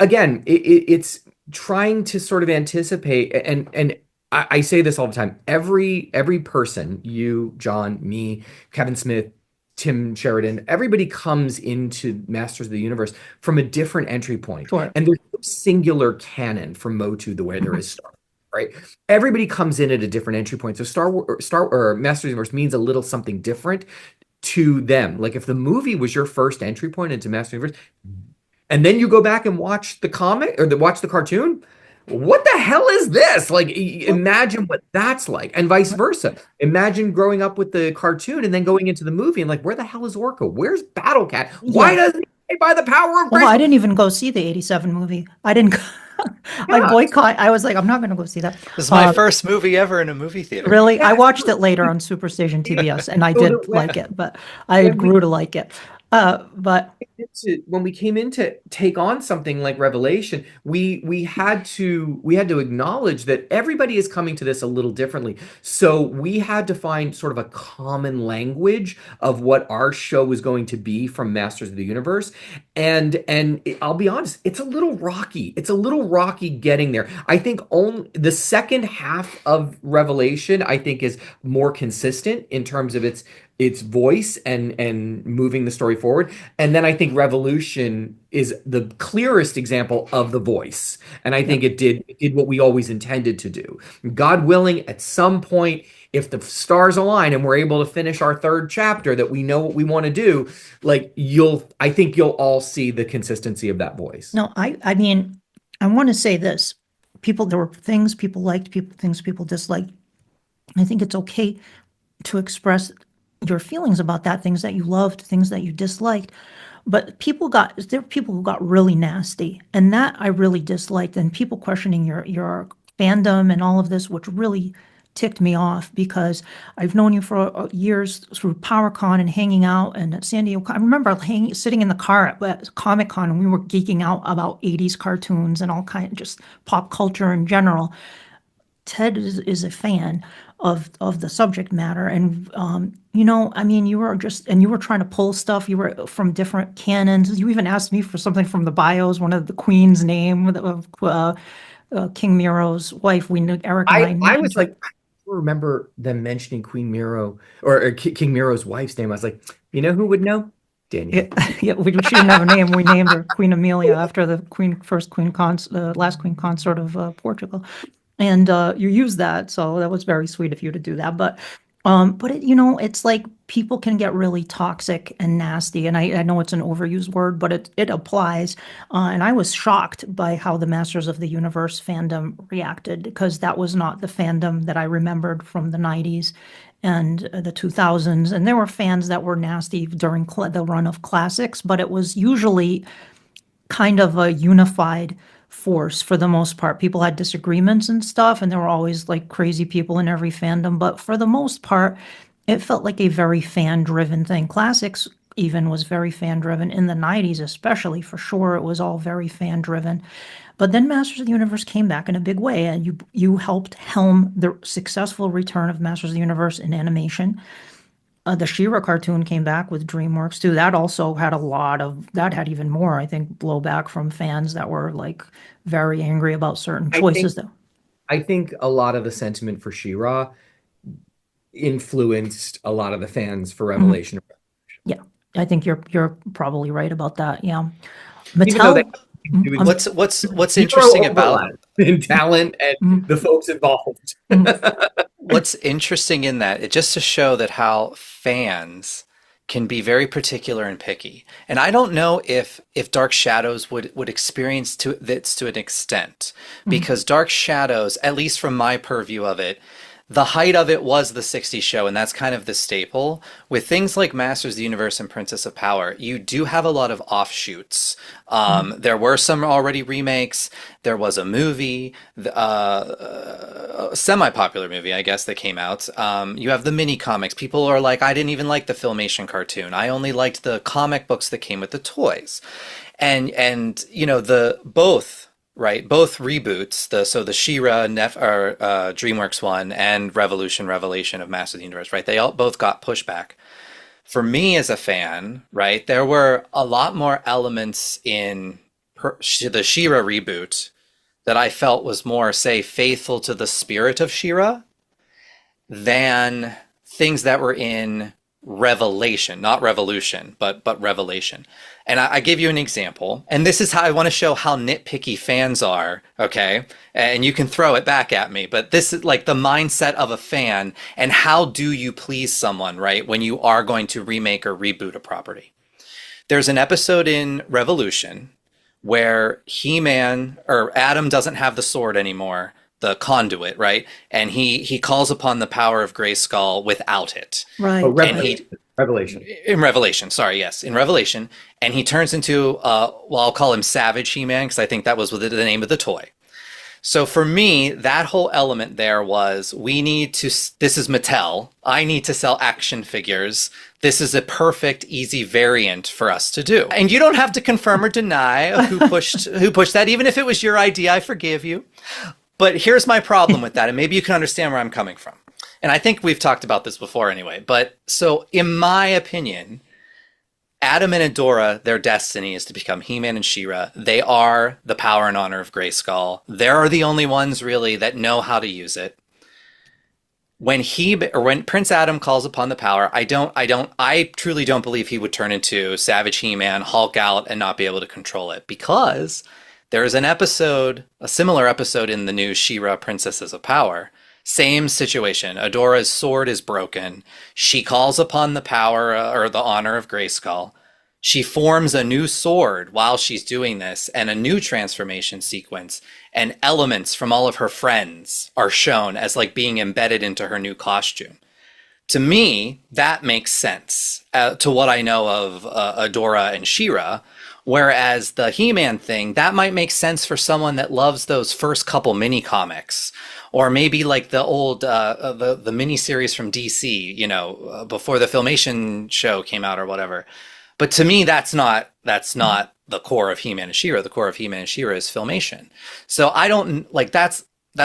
again, it's trying to sort of anticipate and I say this all the time. Every person, you, John, me, Kevin Smith, Tim Sheridan, everybody comes into Masters of the Universe from a different entry point. Sure. And there's no singular canon for Motu the way there is Star Wars, right? Everybody comes in at a different entry point. So Masters of the Universe means a little something different to them. Like if the movie was your first entry point into Masters of the Universe, and then you go back and watch the comic or watch the cartoon, what the hell is this? Like, imagine what that's like, and vice versa. Imagine growing up with the cartoon and then going into the movie and like, where the hell is Orko? Where's Battle Cat? Why doesn't he by the power of grace? Well, I didn't even go see the '87 movie. I didn't. I boycott. I was like, I'm not going to go see that. This is my first movie ever in a movie theater. Really, I watched it later on Superstation TBS, and I did like it, but I grew to like it. But when we came in to take on something like Revelation, we had to acknowledge that everybody is coming to this a little differently. So we had to find sort of a common language of what our show was going to be from Masters of the Universe. And I'll be honest, it's a little rocky. It's a little rocky getting there. I think only the second half of Revelation, I think, is more consistent in terms of its voice and moving the story forward. And then I think Revolution is the clearest example of the voice. And I think it did what we always intended to do. God willing, at some point, if the stars align and we're able to finish our third chapter that we know what we want to do, like I think you'll all see the consistency of that voice. No, I mean, I want to say this. There were things people liked, things people disliked. I think it's okay to express your feelings about that, things that you loved, things that you disliked. But there are people who got really nasty, and that I really disliked, and people questioning your fandom and all of this, which really ticked me off because I've known you for years through PowerCon and hanging out and at San Diego. I remember sitting in the car at Comic Con and we were geeking out about 80s cartoons and all kind of just pop culture in general. Ted is a fan of the subject matter, and I mean, you were trying to pull stuff. You were from different canons. You even asked me for something from the bios, one of the Queen's name of King Miro's wife. We knew Eric and I. I was like, I remember them mentioning Queen Miro or King Miro's wife's name. I was like, you know who would know? Daniel. Yeah, she didn't have a name. We named her Queen Amelia after the last queen consort of Portugal. And you use that, so that was very sweet of you to do that. But it's like people can get really toxic and nasty, and I know it's an overused word, but it applies. And I was shocked by how the Masters of the Universe fandom reacted because that was not the fandom that I remembered from the '90s and the 2000s. And there were fans that were nasty during the run of classics, but it was usually kind of a unified force for the most part. People had disagreements and stuff, and there were always like crazy people in every fandom, but for the most part, it felt like a very fan-driven thing. Classics even was very fan-driven in the 90s, especially for sure. It was all very fan-driven. But then Masters of the Universe came back in a big way, and you helped helm the successful return of Masters of the Universe in animation. The She-Ra cartoon came back with DreamWorks too. That also had that had even more, I think, blowback from fans that were like very angry about certain choices. I think a lot of the sentiment for She-Ra influenced a lot of the fans for Revelation. Yeah, I think you're probably right about that. Yeah, Even though what's interesting about in talent and the folks involved. What's interesting in that, it just to show that how fans can be very particular and picky. And I don't know if Dark Shadows would experience this to an extent, because Dark Shadows, at least from my purview of it, the height of it was the 60s show, and that's kind of the staple. With things like Masters of the Universe and Princess of Power, you do have a lot of offshoots. There were some already remakes. There was a movie, a semi-popular movie, I guess, that came out. You have the mini comics. People are like, I didn't even like the Filmation cartoon. I only liked the comic books that came with the toys. And both reboots, the She-Ra DreamWorks one and Revelation of Masters of the Universe, right? They both got pushback. For me as a fan, right, there were a lot more elements in the She-Ra reboot that I felt was more, say, faithful to the spirit of She-Ra than things that were in Revelation, not Revolution, but Revelation. And I give you an example, and this is how I want to show how nitpicky fans are, okay? And you can throw it back at me, but this is like the mindset of a fan, and how do you please someone, right, when you are going to remake or reboot a property. There's an episode in Revolution where He-Man, or Adam, doesn't have the sword anymore, the conduit, right? And he calls upon the power of Grayskull without it. Right. Oh, Revelation. In Revelation, sorry, yes. In Revelation. And he turns into, I'll call him Savage He-Man, because I think that was the name of the toy. So for me, that whole element there was, this is Mattel, I need to sell action figures. This is a perfect, easy variant for us to do. And you don't have to confirm or deny who pushed that. Even if it was your idea, I forgive you. But here's my problem with that, and maybe you can understand where I'm coming from. And I think we've talked about this before anyway. But so in my opinion, Adam and Adora, their destiny is to become He-Man and She-Ra. They are the power and honor of Grayskull. They're the only ones really that know how to use it. When Prince Adam calls upon the power, I truly don't believe he would turn into Savage He-Man, Hulk out, and not be able to control it, because there is a similar episode in the new She-Ra Princesses of Power. Same situation. Adora's sword is broken. She calls upon the power or the honor of Grayskull. She forms a new sword while she's doing this, and a new transformation sequence, and elements from all of her friends are shown as like being embedded into her new costume. To me, that makes sense to what I know of Adora and She-Ra. Whereas the He-Man thing, that might make sense for someone that loves those first couple mini comics, or maybe like the old the mini series from DC, before the Filmation show came out or whatever. But to me, that's not the core of He-Man and She-Ra. The core of He-Man and She-Ra is Filmation. So I don't like that's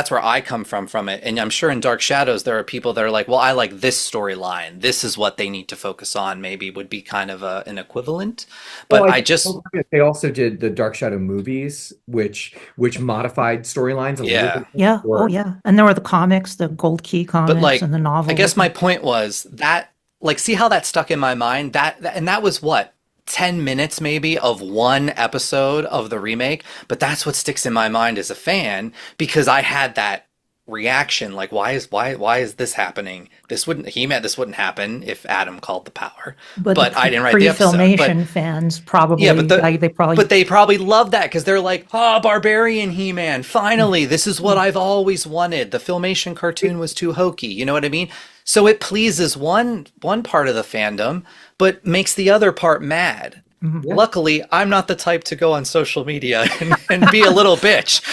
where I come from it. And I'm sure in Dark Shadows, there are people that are like, well, I like this storyline. This is what they need to focus on, maybe would be kind of an equivalent. But Well, I just, they also did the Dark Shadow movies, which modified storylines a little yeah. bit Yeah. Oh, more. yeah. And there were the comics, the Gold Key But comics, and like, the I novel guess with my them. point was that, like, see how that stuck in my mind? And that was what? 10 minutes maybe of one episode of the remake, but that's what sticks in my mind as a fan because I had that reaction like why is this happening? This wouldn't happen if Adam called the power. But the But I didn't write the episode. But pre-filmation fans yeah, but probably, they probably, they probably love that because they're like, oh, Barbarian He-Man, finally, this is what I've always wanted. The Filmation cartoon was too hokey, you know what I mean? So it pleases one part of the fandom, but makes the other part mad. Yeah. Luckily, I'm not the type to go on social media and be a little bitch.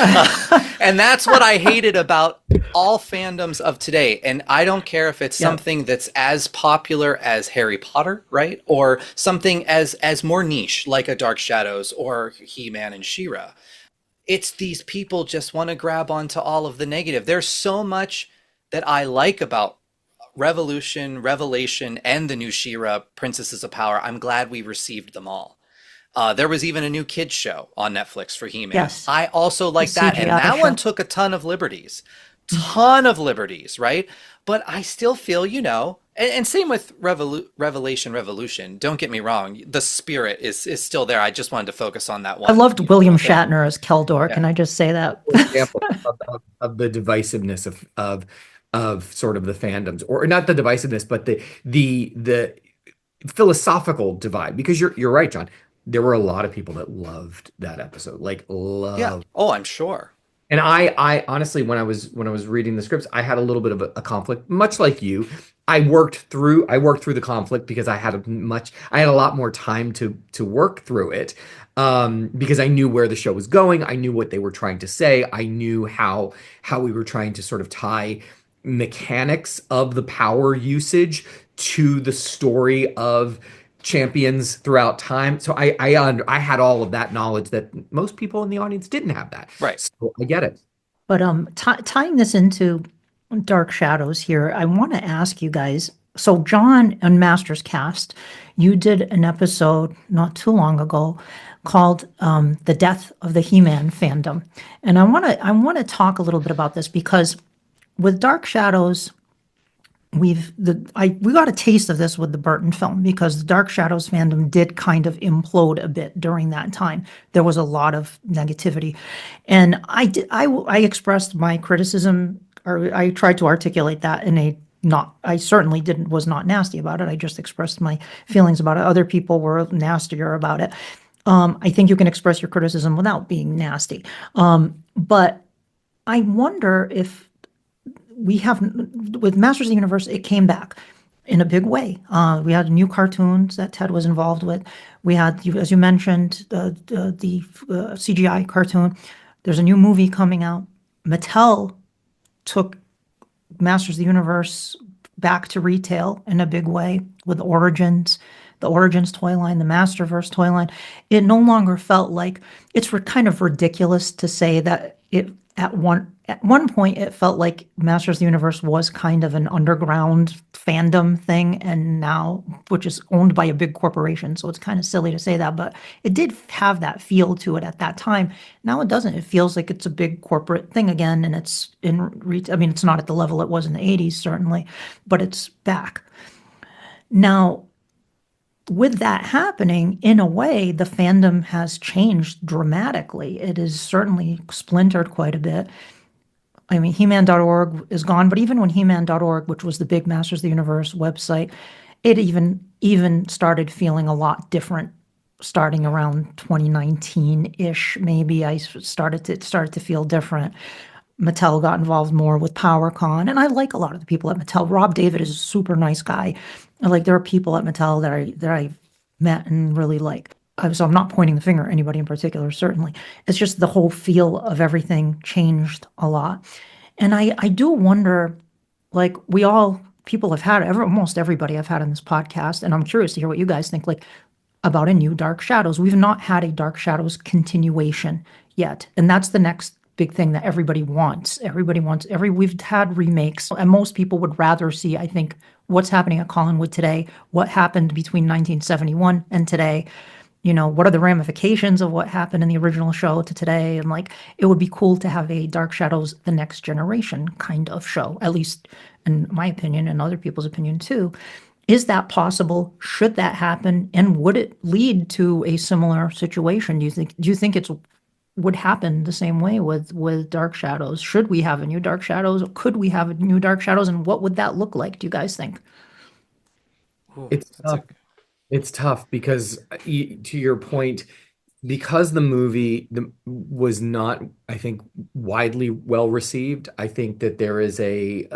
And that's what I hated about all fandoms of today. And I don't care if it's something that's as popular as Harry Potter, right? Or something as more niche, like a Dark Shadows or He-Man and She-Ra. It's these people just want to grab onto all of the negative. There's so much that I like about Revolution, Revelation, and the new She-Ra, Princesses of Power. I'm glad we received them all. There was even a new kids show on Netflix for He-Man. Yes. I also like The that, and CGI that show. one took a ton of liberties, right? But I still feel, and same with Revolution. Don't get me wrong, the spirit is still there. I just wanted to focus on that I one. loved William Little thing. Shatner as Keldor. Yeah. Can I just say that? Example of the divisiveness of sort of the fandoms, or not the divisiveness, but the philosophical divide. Because you're right, John. There were a lot of people that loved that episode, like loved. Yeah. Oh, I'm sure. And I honestly, when I was reading the scripts, I had a little bit of a conflict, much like you. I worked through the conflict because I had a lot more time to work through it, because I knew where the show was going. I knew what they were trying to say. I knew how we were trying to sort of tie mechanics of the power usage to the story of champions throughout time. So I had all of that knowledge that most people in the audience didn't have that. Right. So I get it. But tying this into Dark Shadows here, I want to ask you guys. So John and Masters Cast, you did an episode not too long ago called "The Death of the He-Man Fandom," and I want to talk a little bit about this because with Dark Shadows, we got a taste of this with the Burton film because the Dark Shadows fandom did kind of implode a bit during that time. There was a lot of negativity, and I expressed my criticism, or I tried to articulate that in a not. I certainly was not nasty about it. I just expressed my feelings about it. Other people were nastier about it. I think you can express your criticism without being nasty, but I wonder if we have, with Masters of the Universe, it came back in a big way. We had new cartoons that Ted was involved with. We had, as you mentioned, the CGI cartoon. There's a new movie coming out. Mattel took Masters of the Universe back to retail in a big way with the Origins toy line, the Masterverse toy line. It no longer felt like, it's kind of ridiculous to say that at one point it felt like Masters of the Universe was kind of an underground fandom thing, and now, which is owned by a big corporation, so it's kind of silly to say that, but it did have that feel to it at that time. Now it doesn't. It feels like it's a big corporate thing again, and it's it's not at the level it was in the 80s, certainly, but it's back. Now, with that happening, in a way, the fandom has changed dramatically. It is certainly splintered quite a bit. I mean, He-Man.org is gone, but even when He-Man.org, which was the big Masters of the Universe website, it even started feeling a lot different starting around 2019-ish. Maybe it started to feel different. Mattel got involved more with PowerCon, and I like a lot of the people at Mattel. Rob David is a super nice guy. Like there are people at Mattel that I met and really like. So I'm not pointing the finger at anybody in particular, certainly. It's just the whole feel of everything changed a lot. And I do wonder, like people have had, almost everybody I've had on this podcast, and I'm curious to hear what you guys think, like about a new Dark Shadows. We've not had a Dark Shadows continuation yet, and that's the next big thing that everybody wants. We've had remakes, and most people would rather see, I think, what's happening at Collinwood today, what happened between 1971 and today. What are the ramifications of what happened in the original show to today? And like, it would be cool to have a Dark Shadows, the Next Generation kind of show, at least in my opinion and other people's opinion too. Is that possible? Should that happen? And would it lead to a similar situation? Do you think it's would happen the same way with Dark Shadows? Should we have a new Dark Shadows? Could we have a new Dark Shadows? And what would that look like, do you guys think? Ooh, It's that's a tough. It's tough because, to your point, because the movie was not, I think, widely well received. I think that there is a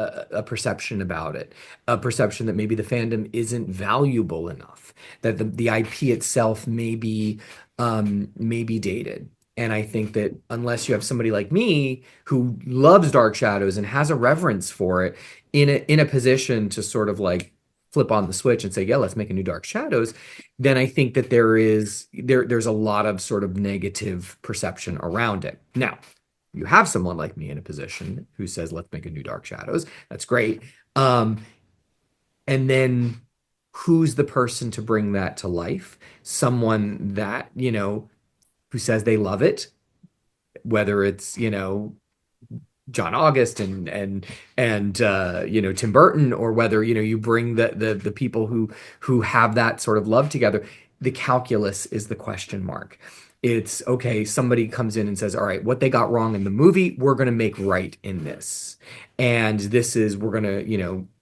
perception about it, a perception that maybe the fandom isn't valuable enough, that the IP itself may be dated. And I think that unless you have somebody like me who loves Dark Shadows and has a reverence for it, in a position to sort of like flip on the switch and say, yeah, let's make a new Dark Shadows, then I think that there's a lot of sort of negative perception around it. Now, you have someone like me in a position who says, let's make a new Dark Shadows. That's great. And then who's the person to bring that to life? Someone that, who says they love it, whether it's, John August and Tim Burton, or whether you bring the people who have that sort of love together. The calculus is the question mark. It's okay, somebody comes in and says, all right, what they got wrong in the movie, we're going to make right in this. And we're going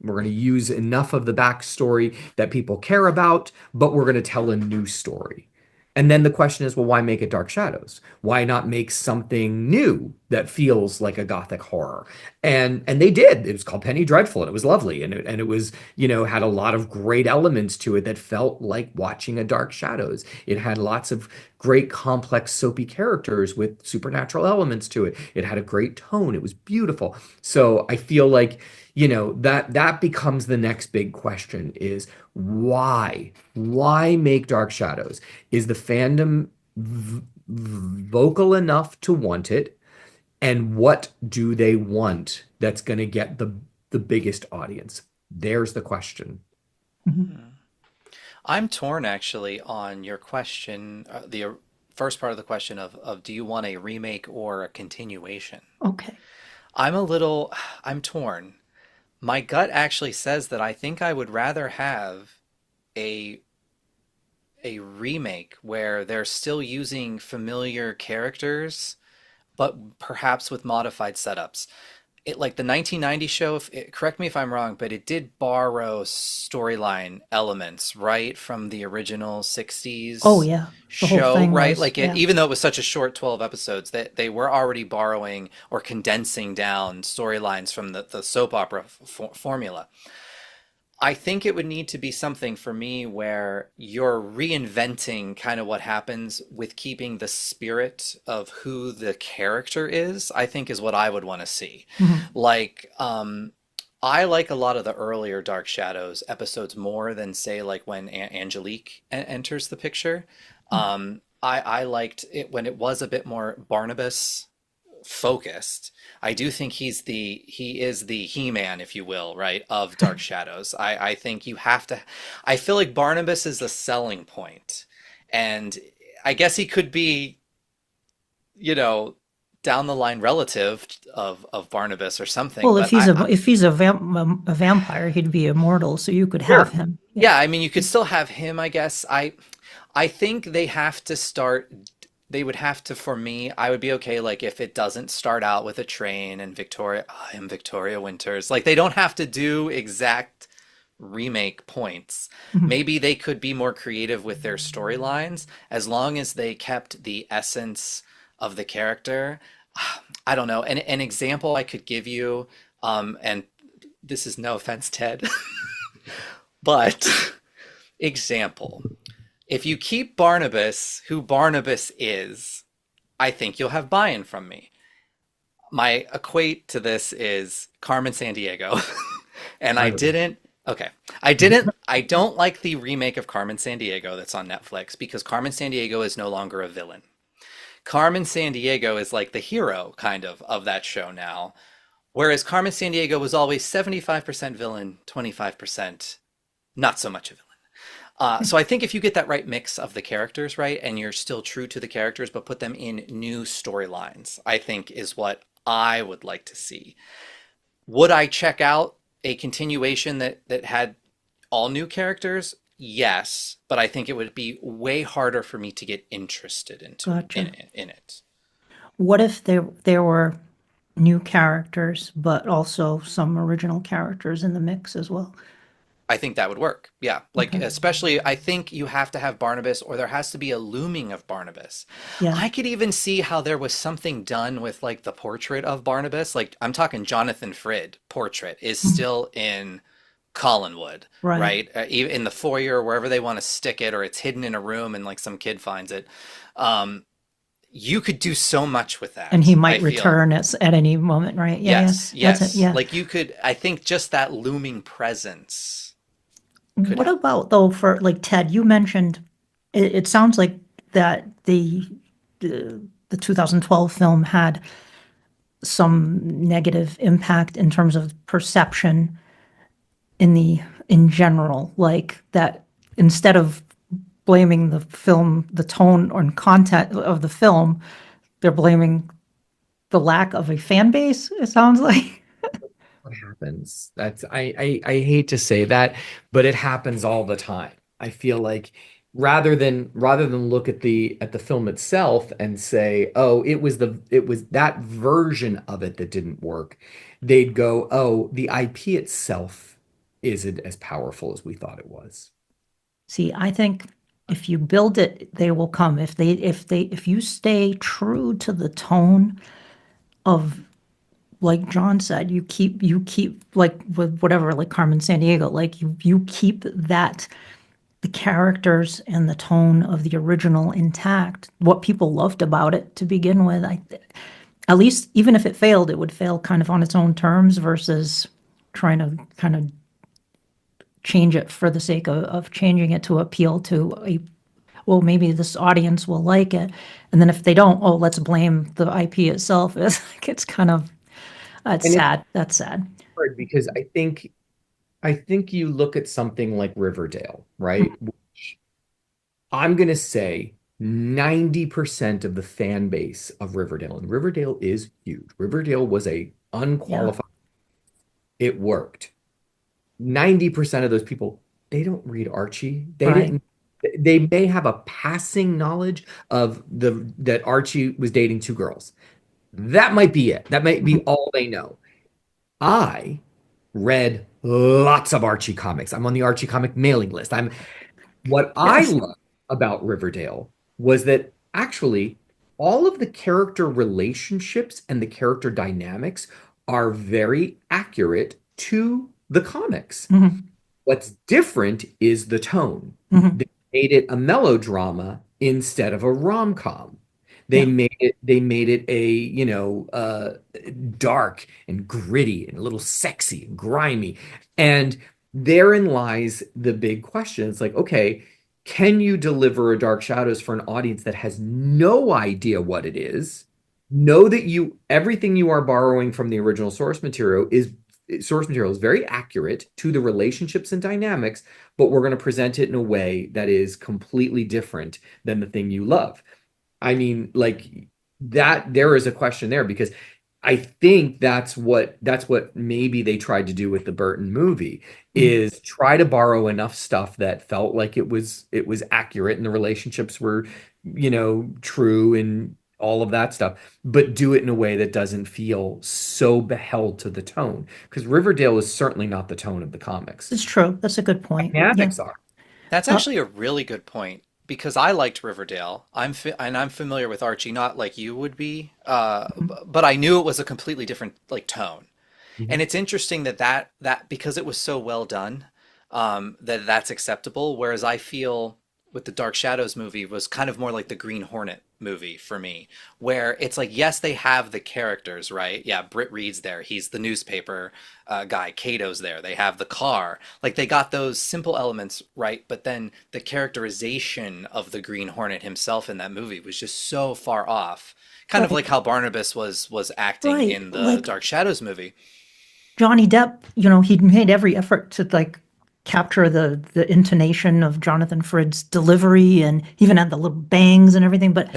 to use enough of the backstory that people care about, but we're going to tell a new story. And then the question is, well, why make it Dark Shadows? Why not make something new that feels like a gothic horror? And they did. It was called Penny Dreadful, and it was lovely, and it was, had a lot of great elements to it that felt like watching a Dark Shadows. It had lots of great complex soapy characters with supernatural elements to it. It had a great tone. It was beautiful. So I feel like, that becomes the next big question is why make Dark Shadows? Is the fandom vocal enough to want it? And what do they want that's going to get the biggest audience? There's the question. Mhm. I'm torn actually on your question, the first part of the question of do you want a remake or a continuation? Okay. I'm torn. My gut actually says that I think I would rather have a a remake where they're still using familiar characters, but perhaps with modified setups. It like the 1990 show, correct me if I'm wrong, but it did borrow storyline elements, right, from the original Oh 60s yeah, the whole show, thing right? was, Like yeah. even though it was such a short 12 episodes, that they were already borrowing or condensing down storylines from the soap opera formula. I think it would need to be something for me where you're reinventing kind of what happens with keeping the spirit of who the character is, I think is what I would want to see. Mhm. Like, I like a lot of the earlier Dark Shadows episodes more than say like when Angelique enters the picture. I liked it when it was a bit more Barnabas focused. I do think he is the He-Man, if you will, right, of Dark Shadows. I think you have to. I feel like Barnabas is the selling point, and I guess he could be, you know, down the line relative of Barnabas or something. Well, But if he's a vampire, he'd be immortal, so you could have sure, him. Yeah. yeah. I mean, you could still have him. I guess I think they have to start. They would have to, for me, I would be okay, like, if it doesn't start out with a train and Victoria, I am Victoria Winters. Like, they don't have to do exact remake points. Mhm. Maybe they could be more creative with their storylines as long as they kept the essence of the character. I don't know. An example I could give you, and this is no offense, Ted, but example. If you keep Barnabas who Barnabas is, I think you'll have buy-in from me. My equate to this is Carmen Sandiego. And I I don't know. didn't, okay. I don't like the remake of Carmen Sandiego that's on Netflix because Carmen Sandiego is no longer a villain. Carmen Sandiego is like the hero kind of that show now. Whereas Carmen Sandiego was always 75% villain, 25% not so much a villain. So I think if you get that right mix of the characters right, and you're still true to the characters, but put them in new storylines, I think is what I would like to see. Would I check out a continuation that had all new characters? Yes, but I think it would be way harder for me to get interested Gotcha. in it. What if there were new characters, but also some original characters in the mix as well? I think that would work. Yeah. Like, Okay. especially, I think you have to have Barnabas, or there has to be a looming of Barnabas. Yeah. I could even see how there was something done with like the portrait of Barnabas. Like, I'm talking Jonathan Frid portrait is Mhm. still in Collinwood, Right. right? In the foyer, wherever they want to stick it, or it's hidden in a room and like some kid finds it. Um, you could do so much with And he that, I might feel. return at any moment, right? Yeah, yeah. Yes, That's it. yes. Yeah. Like you could, I think just that looming presence could What help. about though for like Ted, you mentioned it sounds like that the 2012 film had some negative impact in terms of perception in general, like that instead of blaming the film, the tone or content of the film, they're blaming the lack of a fan base, it sounds like. What happens? I hate to say that, but it happens all the time. I feel like rather than look at the film itself and say, "Oh, it was that version of it that didn't work," they'd go, "Oh, the IP itself isn't as powerful as we thought it was." See, I think if you build it, they will come. If you stay true to the tone of, like John said, you keep like with whatever, like Carmen Sandiego, like you keep that the characters and the tone of the original intact, what people loved about it to begin with. I At least even if it failed, it would fail kind of on its own terms versus trying to kind of change it for the sake of changing it to appeal to a, well, maybe this audience will like it. And then if they don't, oh, let's blame the IP itself. It's like, it's kind of, it's And it's sad. That's sad. hard because I think you look at something like Riverdale, right? Which I'm gonna say 90% of the fan base of Riverdale, and Riverdale is huge. Riverdale was a Yeah, unqualified, it worked. 90% of those people, they don't read Archie. right. They may have a passing knowledge of the that Archie was dating two girls. That might be it. That might be Mhm. all they know. I read lots of Archie comics. I'm on the Archie comic mailing list. What I Yes. love about Riverdale was that actually all of the character relationships and the character dynamics are very accurate to the comics. Hmm. What's different is the tone. Hmm. They made it a melodrama instead of a rom-com. Yeah. They made it a, dark and gritty and a little sexy and grimy. And therein lies the big question. It's like, okay, can you deliver a Dark Shadows for an audience that has no idea what it is? Know that you everything you are borrowing from the original source material is very accurate to the relationships and dynamics, but we're going to present it in a way that is completely different than the thing you love. I mean, like that there is a question there because I think that's what maybe they tried to do with the Burton movie Mhm. is try to borrow enough stuff that felt like it was accurate and the relationships were, true and all of that stuff, but do it in a way that doesn't feel so beheld to the tone. Because Riverdale is certainly not the tone of the comics. It's true. That's a good point. Yeah. Dynamics are. That's Uh, actually a really good point. because I liked Riverdale, and I'm familiar with Archie, not like you would be, but I knew it was a completely different like tone. And Mhm. it's interesting that because it was so well done, that's acceptable. Whereas I feel with the Dark Shadows movie was kind of more like the Green Hornet movie for me, where it's like, yes, they have the characters, right? Yeah, Britt Reed's there. He's the newspaper guy. Kato's there. They have the car. Like they got those simple elements right, but then the characterization of the Green Hornet himself in that movie was just so far off. Kind of Right. like how Barnabas was acting Right. in the Like Dark Shadows movie. Johnny Depp, he made every effort to like capture the intonation of Jonathan Frid's delivery and even had the little bangs and everything, but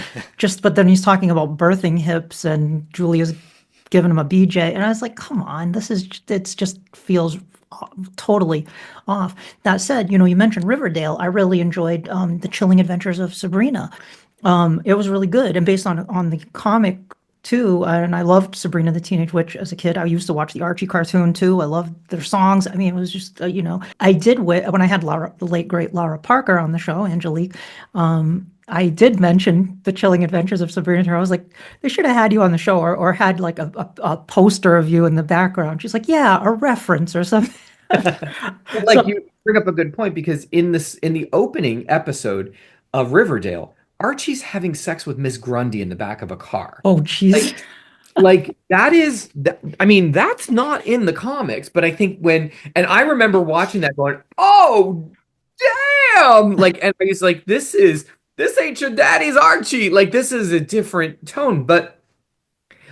then he's talking about birthing hips and Julia's giving him a BJ and I was like, come on, it's just feels totally off. That said, you mentioned Riverdale. I really enjoyed The Chilling Adventures of Sabrina. It was really good and based on the comic too. And I loved Sabrina the Teenage Witch as a kid. I used to watch the Archie cartoon too. I loved their songs. I mean, it was just I did when I had the late great Laura Parker on the show, Angelique. I did mention the Chilling Adventures of Sabrina to her. I was like, they should have had you on the show or had like a poster of you in the background. She's like, yeah, a reference or something. But like So, you bring up a good point because in the opening episode of Riverdale, Archie's having sex with Miss Grundy in the back of a car. oh, jeez. Like that is I mean that's not in the comics, but I think and I remember watching that going, "Oh, damn!" Like and I was like, this ain't your daddy's Archie. Like this is a different tone, but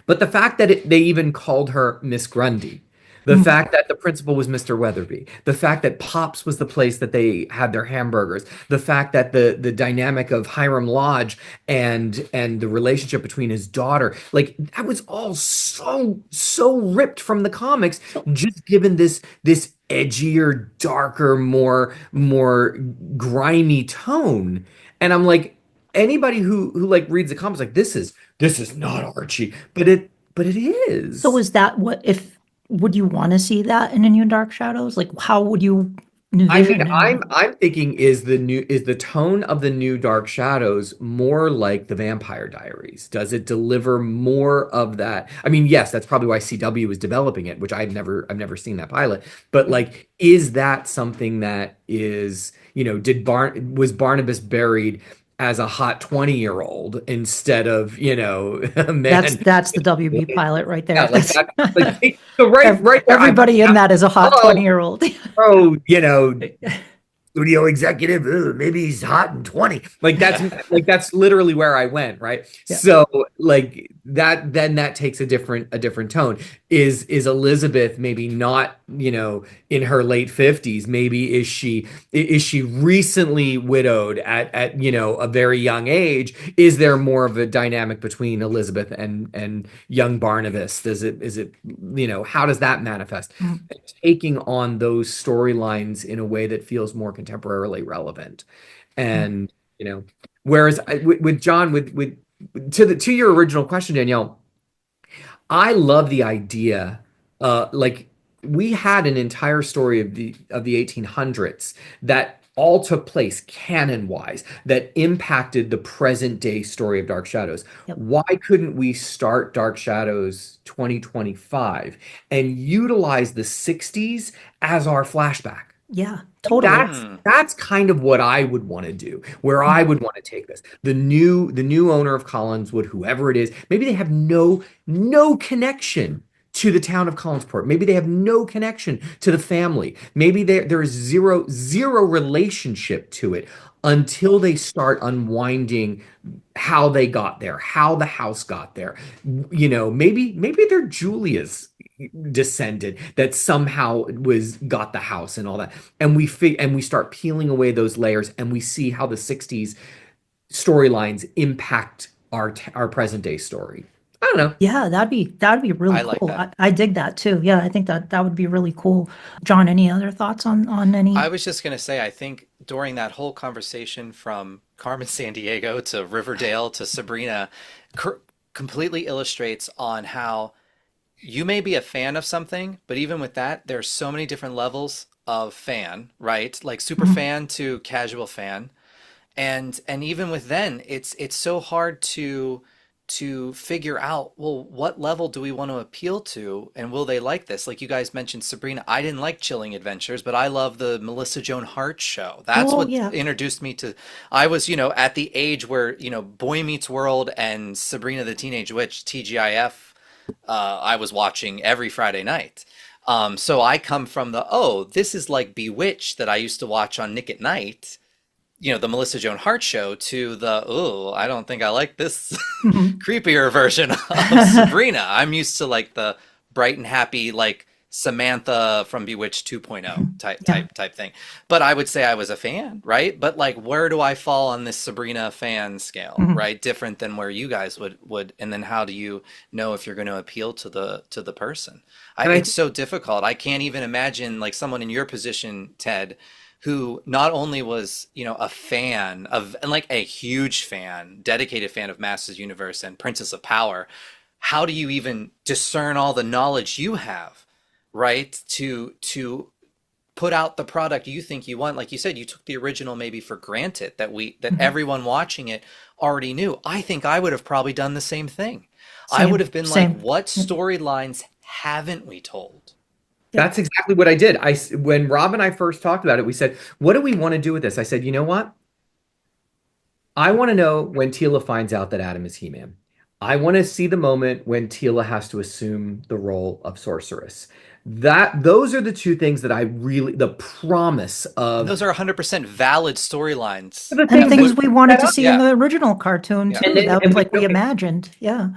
the fact that they even called her Miss Grundy, the fact that the principal was Mr. Weatherby, the fact that Pops was the place that they had their hamburgers, the fact that the dynamic of Hiram Lodge and the relationship between his daughter, like that was all so ripped from the comics, just given this edgier, darker, more grimy tone. And I'm like, anybody who like reads the comics like this is not Archie, but it So is. is that what if would you want to see that in a new Dark Shadows? Like how would you I mean, envision a new I'm thinking is the tone of the new Dark Shadows more like the Vampire Diaries? Does it deliver more of that? I mean, yes, that's probably why CW is developing it, which I've never seen that pilot. But like, is that something that is, was Barnabas buried as a hot 20-year-old instead of, a that's man? that's the WB pilot right Yeah, there. like That's that. Like so right there. everybody in that is a hot Oh, 20-year-old. oh, studio executive, maybe he's hot and 20. Like that's literally where I went, right? Yeah. So like that takes a different tone. Is Elizabeth maybe not, in her late 50s? Maybe is she recently widowed at a very young age? Is there more of a dynamic between Elizabeth and young Barnabas? Is it how does that manifest? Taking on those storylines in a way that feels more contemporarily relevant. And, whereas with John, to your original question, Danielle, I love the idea, like we had an entire story of the 1800s that all took place canon wise that impacted the present day story of Dark Shadows. Yep. Why couldn't we start Dark Shadows 2025 and utilize the 60s as our flashback? Yeah, totally. That's kind of what I would want to do, where I would want to take this. The new owner of Collinswood, whoever it is, maybe they have no connection to the town of Collinsport. Maybe they have no connection to the family. Maybe there is zero relationship to it until they start unwinding how they got there, how the house got there. Maybe they're Julia's descendant that somehow was got the house and all that, and we start peeling away those layers and we see how the 60s storylines impact our present day story. I don't know. Yeah, that'd be really I like cool. that. I dig that too. Yeah, I think that would be really cool. John, any other thoughts on I any? was just going to say, I think during that whole conversation from Carmen Sandiego to Riverdale to Sabrina, completely illustrates on how you may be a fan of something, but even with that, there's so many different levels of fan, right? Like super Mhm. fan to casual fan. And even with then, it's so hard to figure out, well, what level do we want to appeal to, and will they like this? Like you guys mentioned Sabrina. I didn't like Chilling Adventures, but I love the Melissa Joan Hart show. That's Oh, what yeah. introduced me to. I was, at the age where, Boy Meets World and Sabrina the Teenage Witch, TGIF, I was watching every Friday night. So I come from this is like Bewitched that I used to watch on Nick at Night, the Melissa Joan Hart show, to I don't think I like this Mhm. creepier version of Sabrina. I'm used to like the bright and happy, like Samantha from Bewitched 2.0 Yeah. type thing. But I would say I was a fan, right? But like, where do I fall on this Sabrina fan scale, Mhm. right? Different than where you guys would, and then how do you know if you're going to appeal to the person? And I It's so difficult. I can't even imagine like someone in your position, Ted, who not only was, a fan of, and like a huge fan, dedicated fan of Masters Universe and Princess of Power. How do you even discern all the knowledge you have, right? To put out the product you think you want. Like you said, you took the original maybe for granted that Mhm. everyone watching it already knew. I think I would have probably done the same thing. I would Same, have been like, same. what Yep. storylines haven't we told? Yep. That's exactly what I did. When Rob and I first talked about it, we said, "What do we want to do with this?" I said, "You know what? I want to know when Tila finds out that Adam is He-Man. I want to see the moment when Tila has to assume the role of sorceress. Those are the two things that the promise And of those are 100% valid storylines. the And things That that things would, we wanted set to up. see in yeah, the original cartoon yeah. And too. then That was and we like we imagined. Yeah.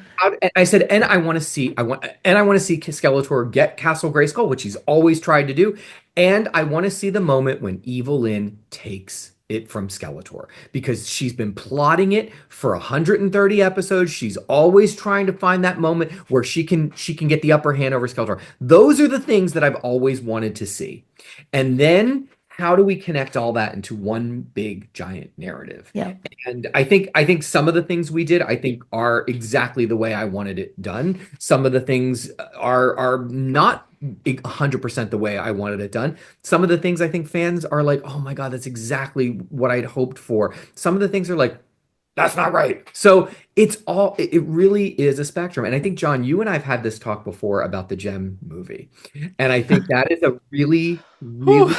I said, and I want to see Skeletor get Castle Grayskull, which he's always tried to do, and I want to see the moment when Evelyn takes it from Skeletor because she's been plotting it for 130 episodes. She's always trying to find that moment where she can get the upper hand over Skeletor. Those are the things that I've always wanted to see. And then how do we connect all that into one big giant narrative? Yeah. And I think some of the things we did, I think, are exactly the way I wanted it done. Some of the things are not 100% the way I wanted it done. Some of the things I think fans are like, "Oh my God, that's exactly what I'd hoped for." Some of the things are like, "That's not right." So it really is a spectrum. And I think, John, you and I've had this talk before about the Gem movie. And I think that is a really, Whew. really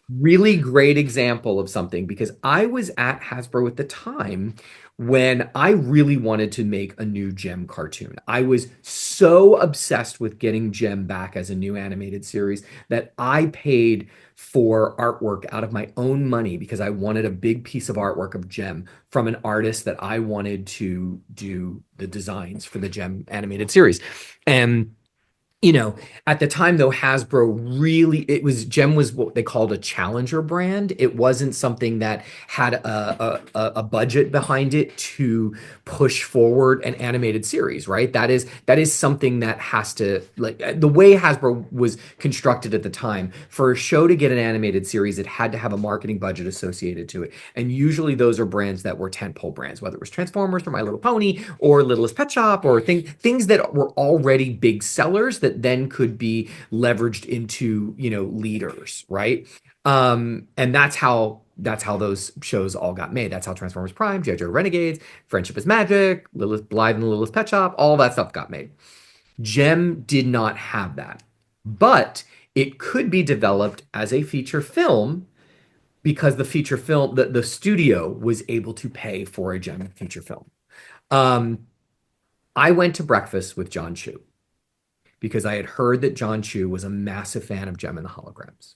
really great example of something because I was at Hasbro at the time when I really wanted to make a new Gem cartoon. I was so obsessed with getting Gem back as a new animated series that I paid for artwork out of my own money because I wanted a big piece of artwork of Gem from an artist that I wanted to do the designs for the Gem animated series. And you know, at the time though, Hasbro really, Gem was what they called a challenger brand. It wasn't something that had a budget behind it to push forward an animated series, right? That is something that has to, like, the way Hasbro was constructed at the time, for a show to get an animated series, it had to have a marketing budget associated to it. And usually those are brands that were tentpole brands, whether it was Transformers or My Little Pony or Littlest Pet Shop or things that were already big sellers that then could be leveraged into, leaders, right? And that's how those shows all got made. That's how Transformers Prime, JoJo Renegades, Friendship is Magic, Lilith Live and the Lilith Pet Shop, all that stuff got made. Gem did not have that, but it could be developed as a feature film because the feature film, the studio was able to pay for a Gem feature film. Um, I went to breakfast with John Chu because I had heard that John Chu was a massive fan of Gem and the Holograms.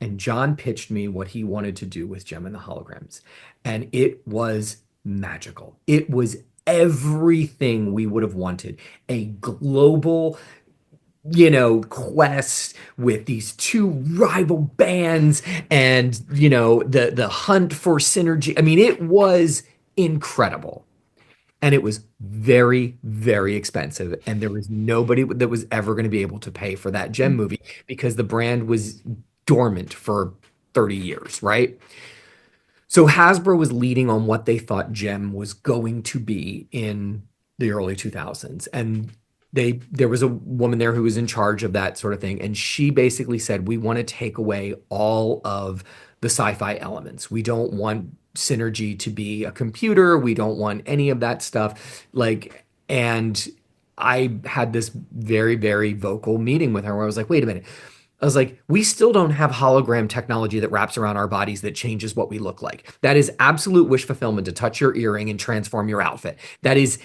And John pitched me what he wanted to do with Gem and the Holograms. And it was magical. It was everything we would have wanted. A global, quest with these two rival bands and, the hunt for synergy. I mean, it was incredible. And it was very, very expensive. And there was nobody that was ever going to be able to pay for that Gem movie because the brand was dormant for 30 years, right? So Hasbro was leading on what they thought Gem was going to be in the early 2000s. And there was a woman there who was in charge of that sort of thing. And she basically said, we want to take away all of the sci-fi elements. We don't want Synergy to be a computer. We don't want any of that stuff. Like, and I had this very, very vocal meeting with her where I was like, wait a minute. I was like, we still don't have hologram technology that wraps around our bodies that changes what we look like. That is absolute wish fulfillment to touch your earring and transform your outfit. That is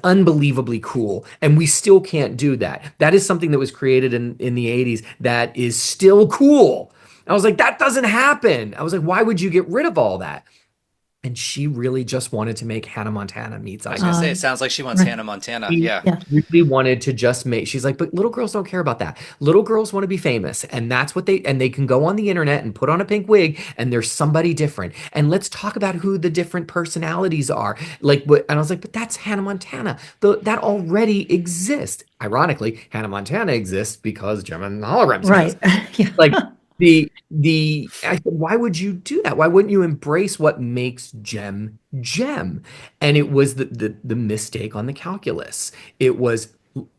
unbelievably cool. And we still can't do that. That is something that was created in the 80s that is still cool. I was like, that doesn't happen. I was like, why would you get rid of all that? And she really just wanted to make Hannah Montana meets I was Iron. gonna say, it sounds like she wants Right. Hannah Montana. She Yeah. Yeah. really wanted to just make, she's like, but little girls don't care about that. Little girls want to be famous. And that's what and they can go on the internet and put on a pink wig and there's somebody different. And let's talk about who the different personalities are. Like, and I was like, but that's Hannah Montana. That already exists. Ironically, Hannah Montana exists because Gem and the Holograms Right. exist. Yeah. Like, I said, why would you do that? Why wouldn't you embrace what makes Gem Gem? And it was the mistake on the calculus. It was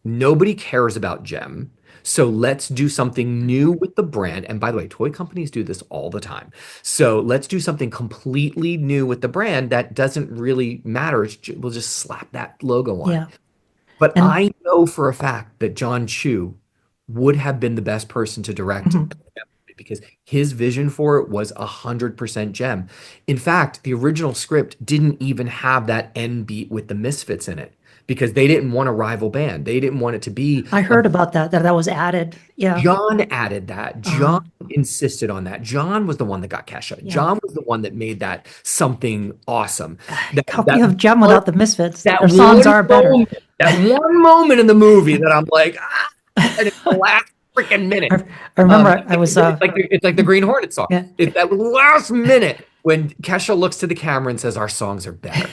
nobody cares about Gem. So let's do something new with the brand. And by the way, toy companies do this all the time. So let's do something completely new with the brand that doesn't really matter. We'll just slap that logo on it. Yeah. But And I know for a fact that John Chu would have been the best person to direct mhm. because his vision for it was 100% Gem. In fact, the original script didn't even have that end beat with the Misfits in it because they didn't want a rival band. They didn't want it to be I heard about that was added. Yeah. John added that. John Uh, insisted on that. John was the one that got Kesha. yeah. John was the one that made that something awesome. How can That you have Gem without the Misfits? that Their songs one are better. moment, that one moment in the movie that I'm like, and it's the last freaking minute. I remember I was It's like the Green Hornet song. yeah. It's that last minute when Kesha looks to the camera and says, "Our songs are better."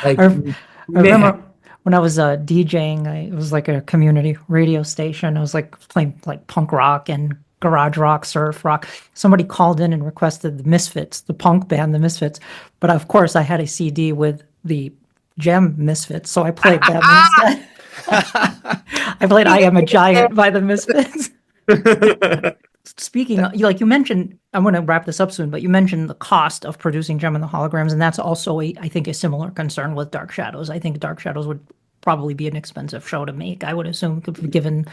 Like, I man, remember when I was DJing, it was like a community radio station. I was like playing like punk rock and garage rock, surf rock. Somebody called in and requested the Misfits, the punk band, the Misfits. But of course, I had a CD with the Gem Misfits, so I played them instead. I played "I Am a Giant" by the Misfits. Speaking of, like you mentioned, I'm going to wrap this up soon, but you mentioned the cost of producing Gem and the Holograms, and that's also, I think, a similar concern with Dark Shadows. I think Dark Shadows would probably be an expensive show to make, I would assume, given,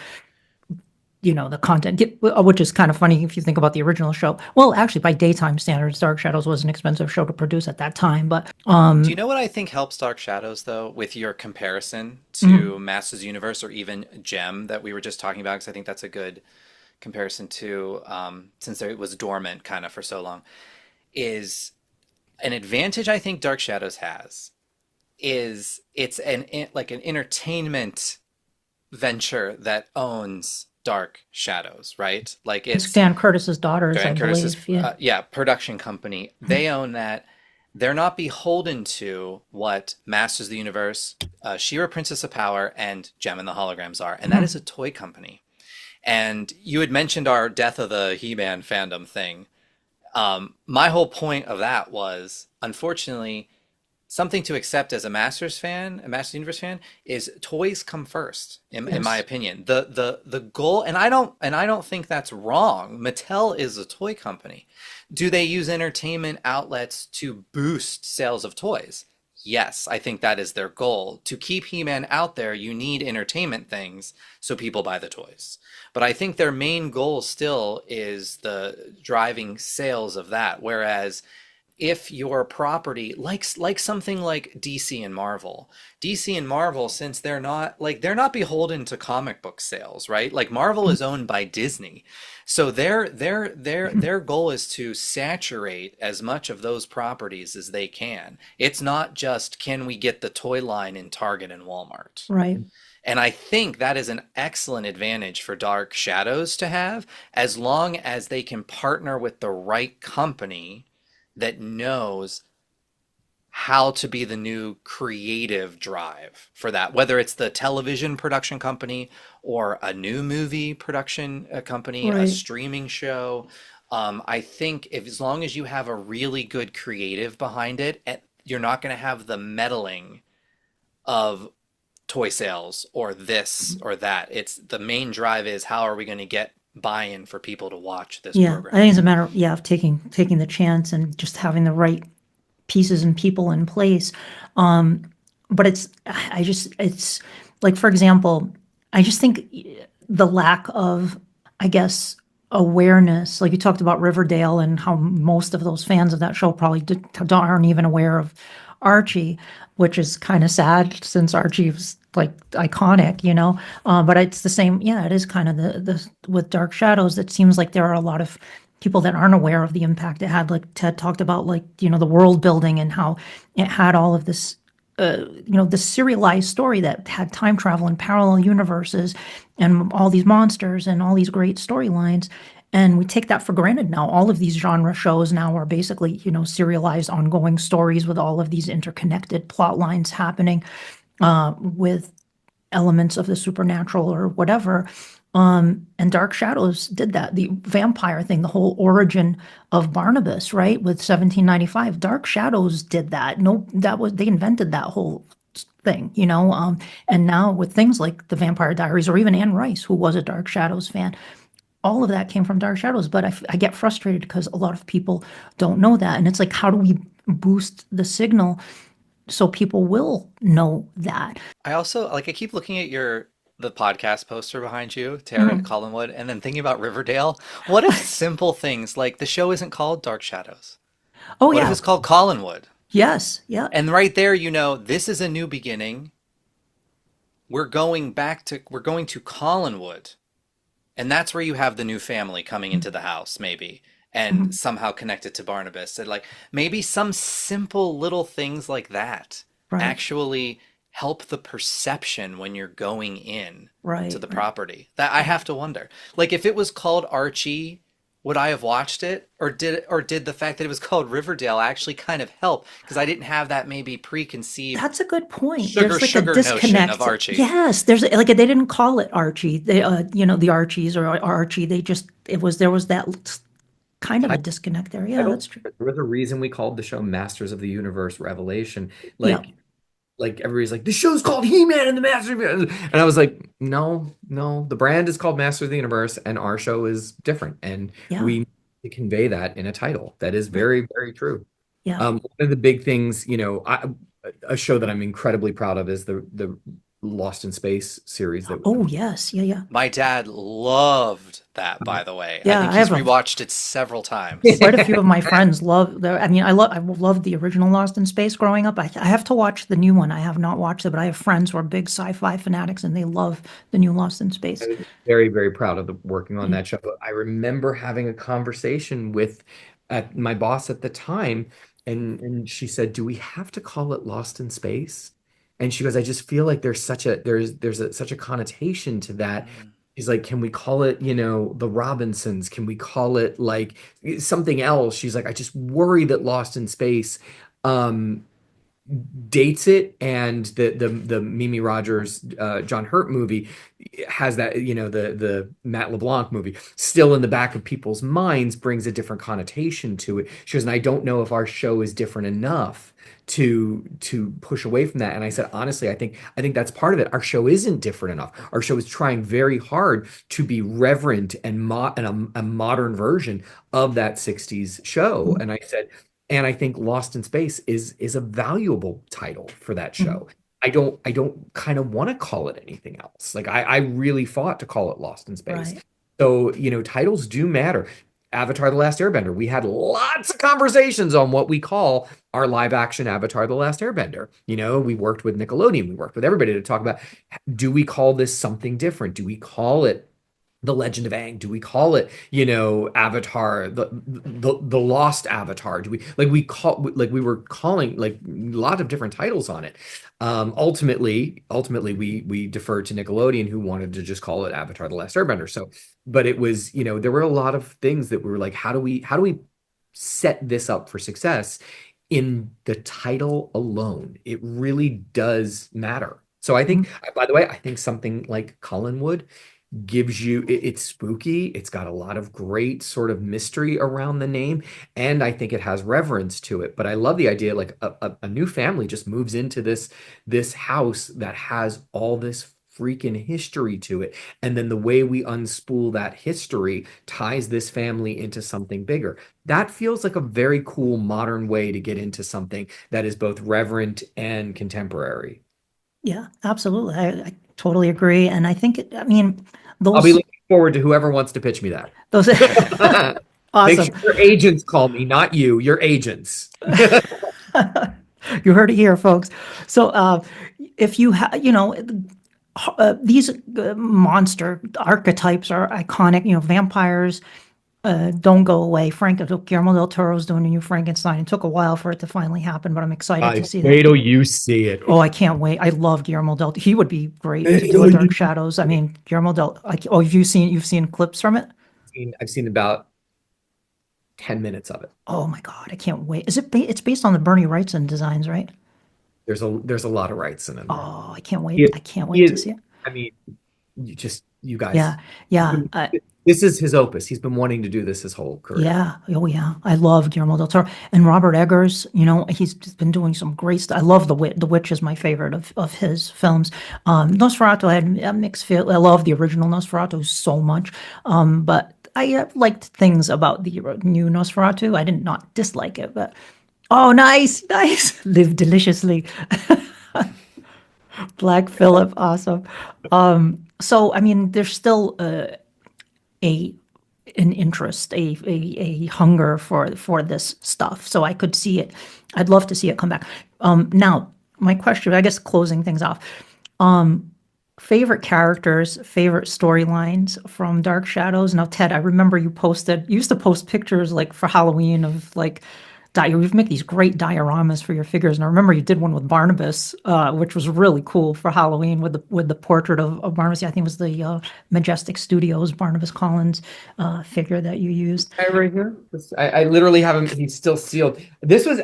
the content, which is kind of funny if you think about the original show. Well, actually, by daytime standards, Dark Shadows was an expensive show to produce at that time, but Do you know what I think helps Dark Shadows, though, with your comparison to Masters Universe or even Gem that we were just talking about? Because I think that's a good comparison to, since it was dormant kind of for so long, is an advantage I think Dark Shadows has is it's like an entertainment venture that owns Dark Shadows, right? Like it's it's Dan Curtis's daughters, I Dan Curtis's, believe. Yeah. production company. They own that. They're not beholden to what Masters of the Universe, She-Ra, Princess of Power, and Gem and the Holograms are, and that is a toy company. And you had mentioned our Death of the He-Man fandom thing. My whole point of that was, unfortunately, something to accept as a Masters fan, a Masters Universe fan, is toys come first, in my opinion. The goal, and I don't think that's wrong. Mattel is a toy company. Do they use entertainment outlets to boost sales of toys? Yes, I think that is their goal. To keep He-Man out there, you need entertainment things so people buy the toys. But I think their main goal still is the driving sales of that. Whereas if your property, like something like DC and Marvel, since they're not beholden to comic book sales, right? Like Marvel is owned by Disney. So their goal is to saturate as much of those properties as they can. It's not just, can we get the toy line in Target and Walmart? Right. And I think that is an excellent advantage for Dark Shadows to have, as long as they can partner with the right company that knows how to be the new creative drive for that, whether it's the television production company or a new movie production company, a Right. streaming show. I think as long as you have a really good creative behind it, you're not going to have the meddling of toy sales or this or that. It's the main drive is, how are we going to get buy-in for people to watch this Yeah, I program? think it's a matter of, of taking the chance and just having the right pieces and people in place. Um, but it's like, for example, I just think the lack of, I guess, awareness, like you talked about Riverdale and how most of those fans of that show probably aren't even aware of Archie, which is kind of sad since Archie was like iconic, you know. But it's the same. Yeah, it is kind of the with Dark Shadows. It seems like there are a lot of people that aren't aware of the impact it had. Like Ted talked about, like, you know, the world building and how it had all of this, you know, this serialized story that had time travel and parallel universes and all these monsters and all these great storylines. And we take that for granted now. All of these genre shows now are basically, you know, serialized ongoing stories with all of these interconnected plot lines happening, with elements of the supernatural or whatever. And Dark Shadows did that. The vampire thing, the whole origin of Barnabas, right, with 1795. Dark Shadows did that. No, that was, they invented that whole thing, you know. And now with things like the Vampire Diaries or even Anne Rice, who was a Dark Shadows fan, all of that came from Dark Shadows. But I get frustrated because a lot of people don't know that. And it's like, how do we boost the signal so people will know that? I also like I keep looking at the podcast poster behind you, Tara at Mhm. Collinwood, and then thinking about Riverdale. What if simple things like the show isn't called Dark Shadows? Oh, What if yeah. it's called Collinwood? Yes. Yeah. And right there, you know, this is a new beginning. We're going to Collinwood. And that's where you have the new family coming into the house, maybe, and Mhm. somehow connected to Barnabas. And like maybe some simple little things like that Right. actually help the perception when you're going in to Right. the Right. property. That I have to wonder. Like if it was called Archie, would I have watched it? Or did the fact that it was called Riverdale actually kind of help? Because I didn't have that maybe preconceived That's a good point. sugar There's like a sugar notion of disconnect. Archie. Yes, there's like they didn't call it Archie. They, you know, the Archies or Archie. They just it was there was that kind of a disconnect there. Yeah, Title, that's true. there was a reason we called the show Masters of the Universe Revelation. Yeah, Like everybody's like, the show's called He-Man and the Masters of the Universe. And I was like, no, no, the brand is called Masters of the Universe, and our show is different. And yeah, we need to convey that in a title. That is right. very, very true. Yeah. One of the big things, a show that I'm incredibly proud of is the Lost in Space series that Oh yes, yeah, yeah, My dad loved that, by the way. I yeah. think I he's have a rewatched it several times. quite a few of my friends love the. I mean, I loved the original Lost in Space growing up. I have to watch the new one. I have not watched it, but I have friends who are big sci-fi fanatics and they love the new Lost in Space. I was very, very proud of working on Yeah. that show. I remember having a conversation with my boss at the time, and she said, "Do we have to call it Lost in Space?" And she goes, "I just feel like such a connotation to that." Mm. She's like, "Can we call it, the Robinsons? Can we call it like something else?" She's like, "I just worry that Lost in Space." Um, Dates it, and the Mimi Rogers John Hurt movie has that, the Matt LeBlanc movie still in the back of people's minds, brings a different connotation to it. She goes, and I don't know if our show is different enough to push away from that. And I said, honestly, I think that's part of it. Our show isn't different enough. Our show is trying very hard to be reverent and a modern version of that 60s show. And I said, and I think Lost in Space is a valuable title for that Mhm. show. I don't kind of want to call it anything else. Like I really fought to call it Lost in Space. Right. So, titles do matter. Avatar: The Last Airbender. We had lots of conversations on what we call our live action Avatar: The Last Airbender. We worked with Nickelodeon, we worked with everybody to talk about, do we call this something different? Do we call it The Legend of Aang? Do we call it, Avatar, the Lost Avatar? Do we like we were calling like a lot of different titles on it. Ultimately, we deferred to Nickelodeon, who wanted to just call it Avatar: The Last Airbender. So, but it was, there were a lot of things that we were like, how do we set this up for success in the title alone? It really does matter. So I Mhm. think, by the way, I think something like Collinwood gives you it's spooky, it's got a lot of great sort of mystery around the name, and I think it has reverence to it. But I love the idea, like a new family just moves into this house that has all this freaking history to it. And then the way we unspool that history ties this family into something bigger. That feels like a very cool modern way to get into something that is both reverent and contemporary. Yeah, absolutely. I totally agree. And I think, I mean, I'll be those, looking forward to whoever wants to pitch me that. those, Make awesome. sure your agents call me, not you, your agents. You heard it here, folks. So, if you have, these monster archetypes are iconic. Vampires don't go away. Guillermo del Toro's doing a new Frankenstein. It took a while for it to finally happen, but I'm excited to see that. Wait till you see it. Oh, I can't wait. I love Guillermo del. He would be great to Wait do till a you Dark Shadows. I mean, Guillermo del. Oh, you've seen clips from it? I've seen about 10 minutes of it. Oh my God, I can't wait. It's based on the Bernie Wrightson designs, right? There's a lot of rights in it. Oh, I can't He wait. is, I can't he wait to is, see it. I mean, you guys, Yeah, yeah. this is his opus. He's been wanting to do this his whole career. Yeah. Oh, yeah. I love Guillermo del Toro and Robert Eggers. He's just been doing some great stuff. I love The Witch. The Witch is my favorite of his films. Nosferatu, I had a mixed feel. I love the original Nosferatu so much. But I liked things about the new Nosferatu. I did not dislike it, but oh, nice, nice. Live deliciously. Black Phillip, awesome. So I mean, there's still a an interest, a hunger for this stuff. So I could see it. I'd love to see it come back. Now, my question, I guess, closing things off. Favorite characters, favorite storylines from Dark Shadows. Now, Ted, I remember you used to post pictures like for Halloween of like you make these great dioramas for your figures. And I remember you did one with Barnabas, which was really cool for Halloween with the portrait of Barnabas. I think it was the Majestic Studios Barnabas Collins figure that you used. Right here. I literally have him. He's still sealed. It was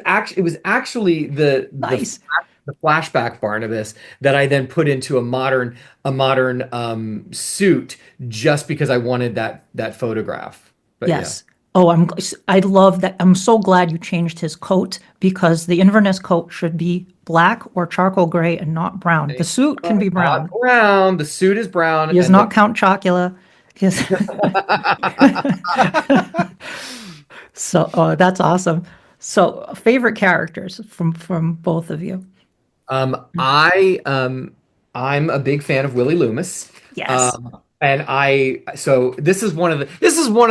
actually Nice. the flashback Barnabas that I then put into a modern suit just because I wanted that photograph. But Yes. Oh, I love that. I'm so glad you changed his coat because the Inverness coat should be black or charcoal gray and not brown. The suit can be brown. Not brown. The suit is brown. He is and not Count Chocula. Yes. So, oh, that's awesome. So, favorite characters from both of you? I'm a big fan of Willie Loomis. Yes. And so this is one of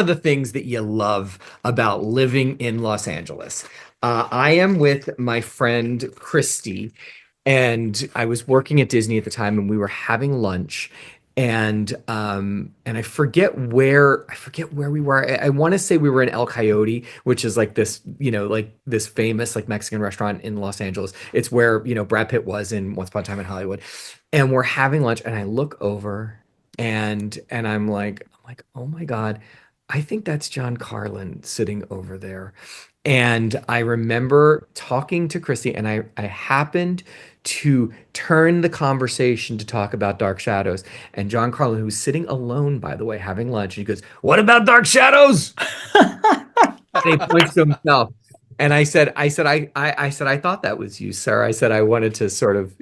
the things that you love about living in Los Angeles. I am with my friend Christy, and I was working at Disney at the time, and we were having lunch, and I forget where we were. I want to say we were in El Coyote, which is like this, like this famous like Mexican restaurant in Los Angeles. It's where, Brad Pitt was in Once Upon a Time in Hollywood. And we're having lunch, and I look over and I'm like, oh my God, I think that's John Karlen sitting over there. And I remember talking to Christy, and I happened to turn the conversation to talk about Dark Shadows. And John Karlen, who was sitting alone, by the way, having lunch, he goes, "What about Dark Shadows?" And he points to himself. And I said, I thought that was you, sir. I said I wanted to sort of,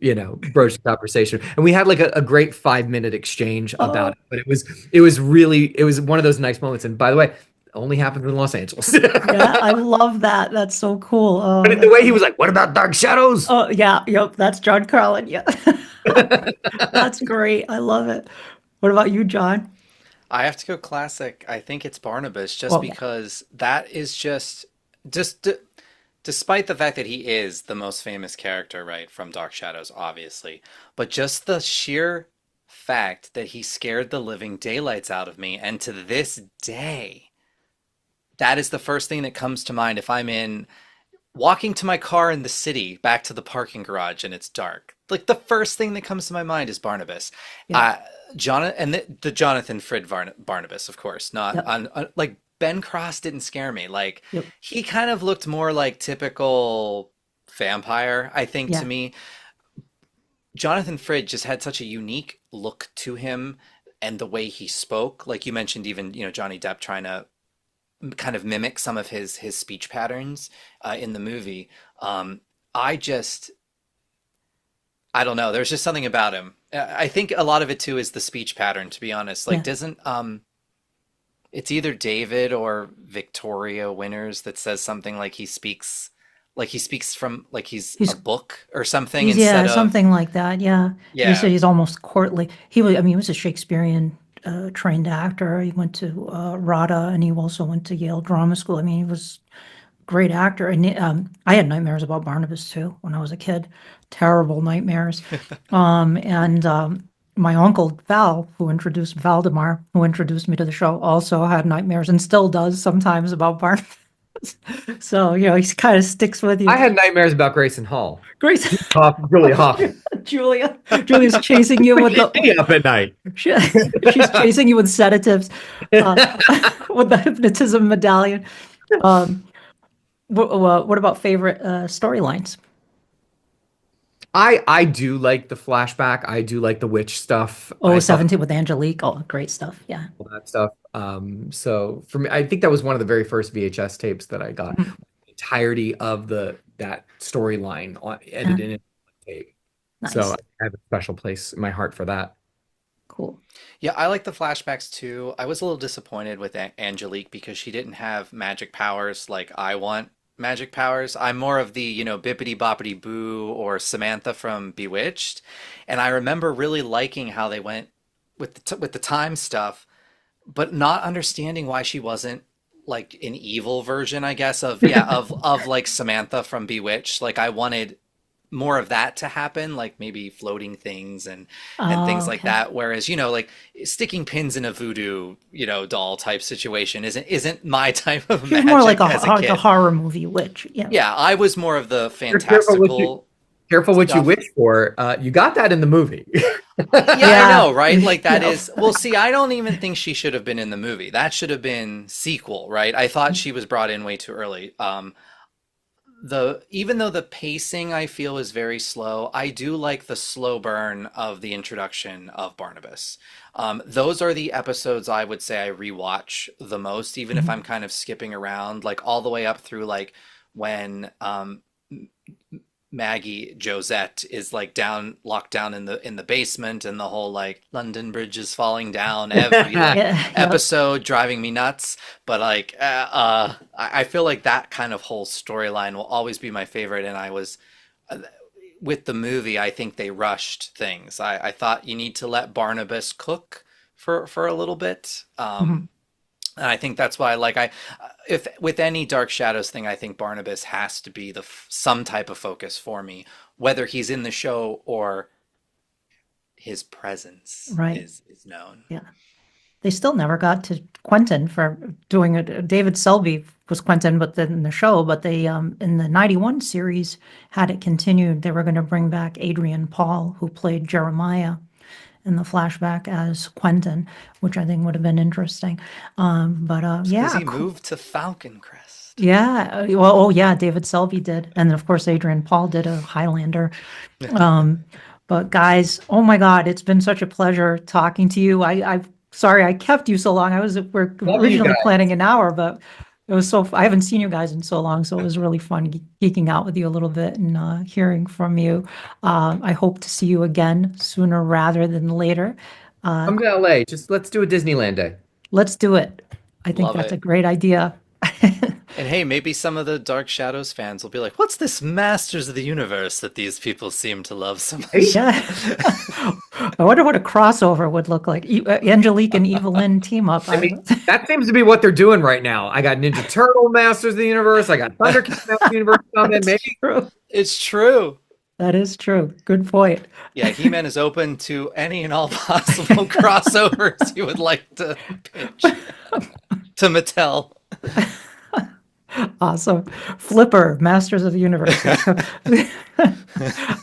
broach the conversation. And we had like a great 5-minute exchange about it. But it was one of those nice moments. And by the way, only happens in Los Angeles. Yeah, I love that. That's so cool. Oh, But the way he was like, "What about Dark Shadows?" oh yeah, yep, that's John Karlen. Yeah. That's great. I love it. What about you, John? I have to go classic. I think it's Barnabas just Oh, yeah. because that is just despite the fact that he is the most famous character, right, from Dark Shadows, obviously, but just the sheer fact that he scared the living daylights out of me, and to this day, that is the first thing that comes to mind if I'm in walking to my car in the city back to the parking garage and it's dark. Like the first thing that comes to my mind is Barnabas. Yeah. The Jonathan Frid Barnabas, of course, not Yep. like Ben Cross didn't scare me. Like Yep. he kind of looked more like typical vampire, I think, Yeah. to me. Jonathan Frid just had such a unique look to him and the way he spoke. Like you mentioned, even, Johnny Depp trying to kind of mimic some of his speech patterns in the movie. I don't know. There's just something about him. I think a lot of it too is the speech pattern, to be honest. Like, Yeah. doesn't it's either David or Victoria Winters that says something like he speaks from like he's a He's book or something He's yeah, instead of something like that. Yeah, he said yeah. he's almost courtly. He was, I mean, he was a Shakespearean trained actor. He went to RADA, and he also went to Yale Drama School. I mean, he was a great actor. And I had nightmares about Barnabas too when I was a kid. Terrible nightmares. And my uncle Val, who introduced Valdemar, who introduced me to the show, also had nightmares and still does sometimes about Barnabas. So, he kind of sticks with you. I had nightmares about Grayson Hall. Grace. Julia Hoffman. Julia's chasing you with Keep me up at night. she's chasing you with sedatives, with the hypnotism medallion. Um, what about favorite storylines? I do like the flashback. I do like the witch stuff. Oh, I thought 17 with Angelique. Oh, great stuff. Yeah. all that stuff. So for me, I think that was one of the very first VHS tapes that I got. Mhm. The entirety of that storyline Yeah. edited in tape. So Nice. I have a special place in my heart for that. Cool. Yeah, I like the flashbacks too. I was a little disappointed with Angelique because she didn't have magic powers like I want magic powers. I'm more of the, Bippity Boppity Boo or Samantha from Bewitched. And I remember really liking how they went with with the time stuff, but not understanding why she wasn't like an evil version, I guess, of yeah, of like Samantha from Bewitched. Like I wanted more of that to happen, like maybe floating things and Oh, things like okay. that. Whereas, like sticking pins in a voodoo, doll type situation isn't my type of She's more like magic as a like a kid. horror movie witch. Yeah. Yeah, I was more of the You're careful what you fantastical careful what you stuff. wish for. You got that in the movie. Yeah, I Yeah. know, right? Like that Yeah. is, well, see, I don't even think she should have been in the movie. That should have been sequel, right? I thought she was brought in way too early. The even though the pacing I feel is very slow, I do like the slow burn of the introduction of Barnabas. Those are the episodes I would say I rewatch the most, even if Mhm. I'm kind of skipping around, like all the way up through like when Maggie Josette is like locked down in the basement, and the whole like London Bridge is falling down every like Yeah. Yep. episode driving me nuts. But like I feel like that kind of whole storyline will always be my favorite. And I was with the movie, I think they rushed things. I thought you need to let Barnabas cook for a little bit. Mhm. And I think that's why, like, if with any Dark Shadows thing, I think Barnabas has to be some type of focus for me, whether he's in the show or his presence Right. is known. Yeah. They still never got to Quentin for doing it. David Selby was Quentin, but then in the show, but they in the 91 series had it continued. They were going to bring back Adrian Paul, who played Jeremiah in the flashback as Quentin, which I think would have been interesting. But Because yeah, he cool. moved to Falcon Crest. Yeah. Well, oh yeah, David Selby did, and then of course Adrian Paul did a Highlander. Um, but guys, oh my God, it's been such a pleasure talking to you. I'm sorry I kept you so long. We're Love you originally guys. planning an hour, but it was I haven't seen you guys in so long, so it was really fun geeking out with you a little bit and hearing from you. I hope to see you again sooner rather than later. Uh, Come to LA. Just let's do a Disneyland day. let's do it. I think Love that's a it. great idea. And hey, maybe some of the Dark Shadows fans will be like, "What's this Masters of the Universe that these people seem to love so Right? much?" Yeah. I wonder what a crossover would look like. Angelique and Evelyn team up. I mean, that seems to be what they're doing right now. I got Ninja Turtle Masters of the Universe. I got Thundercat Masters of the Universe coming. That's Maybe true. It's true. That is true. Good point. Yeah, He-Man is open to any and all possible crossovers you would like to pitch to Mattel. Awesome. Flipper, Masters of the Universe.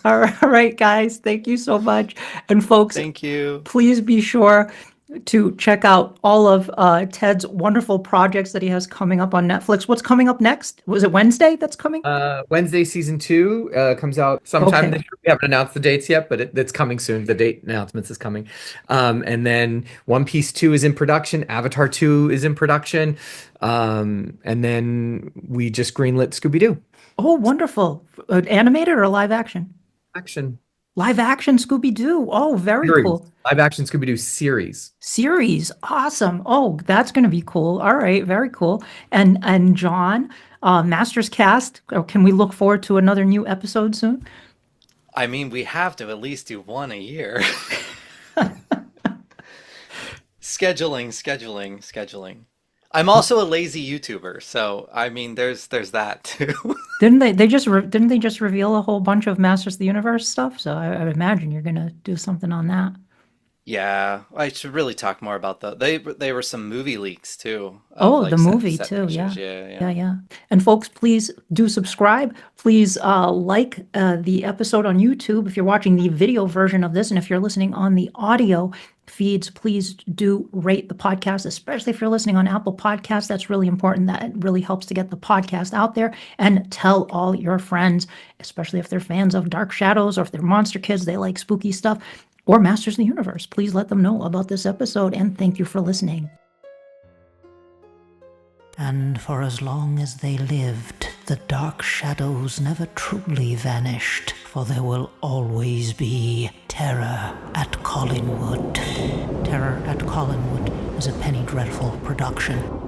All right, guys. Thank you so much. And folks, Thank you. please be sure to check out all of Ted's wonderful projects that he has coming up on Netflix. What's coming up next? Was it Wednesday that's coming? Wednesday season 2 comes out sometime Okay. this year. We haven't announced the dates yet, but it's coming soon. The date announcements is coming. And then One Piece 2 is in production. Avatar 2 is in production. And then we just greenlit Scooby-Doo Oh, wonderful. Animated or live action? action. Live action Scooby-Doo. Oh, very Series. cool. Live action Scooby-Doo series. Series. Awesome. Oh, that's going to be cool. All right, very cool. And John, Masters Cast, can we look forward to another new episode soon? I mean, we have to at least do one a year. Scheduling. I'm also a lazy YouTuber, so I mean, there's that too. Didn't they just reveal a whole bunch of Masters of the Universe stuff? So I would imagine you're going to do something on that. Yeah, I should really talk more about they were some movie leaks too of Oh, the like set movie set too. Yeah. pictures. Yeah, Yeah, yeah. yeah. And folks, please do subscribe. Please like the episode on YouTube if you're watching the video version of this. And if you're listening on the audio feeds, please do rate the podcast, especially if you're listening on Apple Podcasts. That's really important. That really helps to get the podcast out there. And tell all your friends, especially if they're fans of Dark Shadows or if they're monster kids, they like spooky stuff, or Masters of the Universe. Please let them know about this episode, and thank you for listening. And for as long as they lived, the dark shadows never truly vanished, for there will always be terror at Collinwood. Terror at Collinwood is a Penny Dreadful production.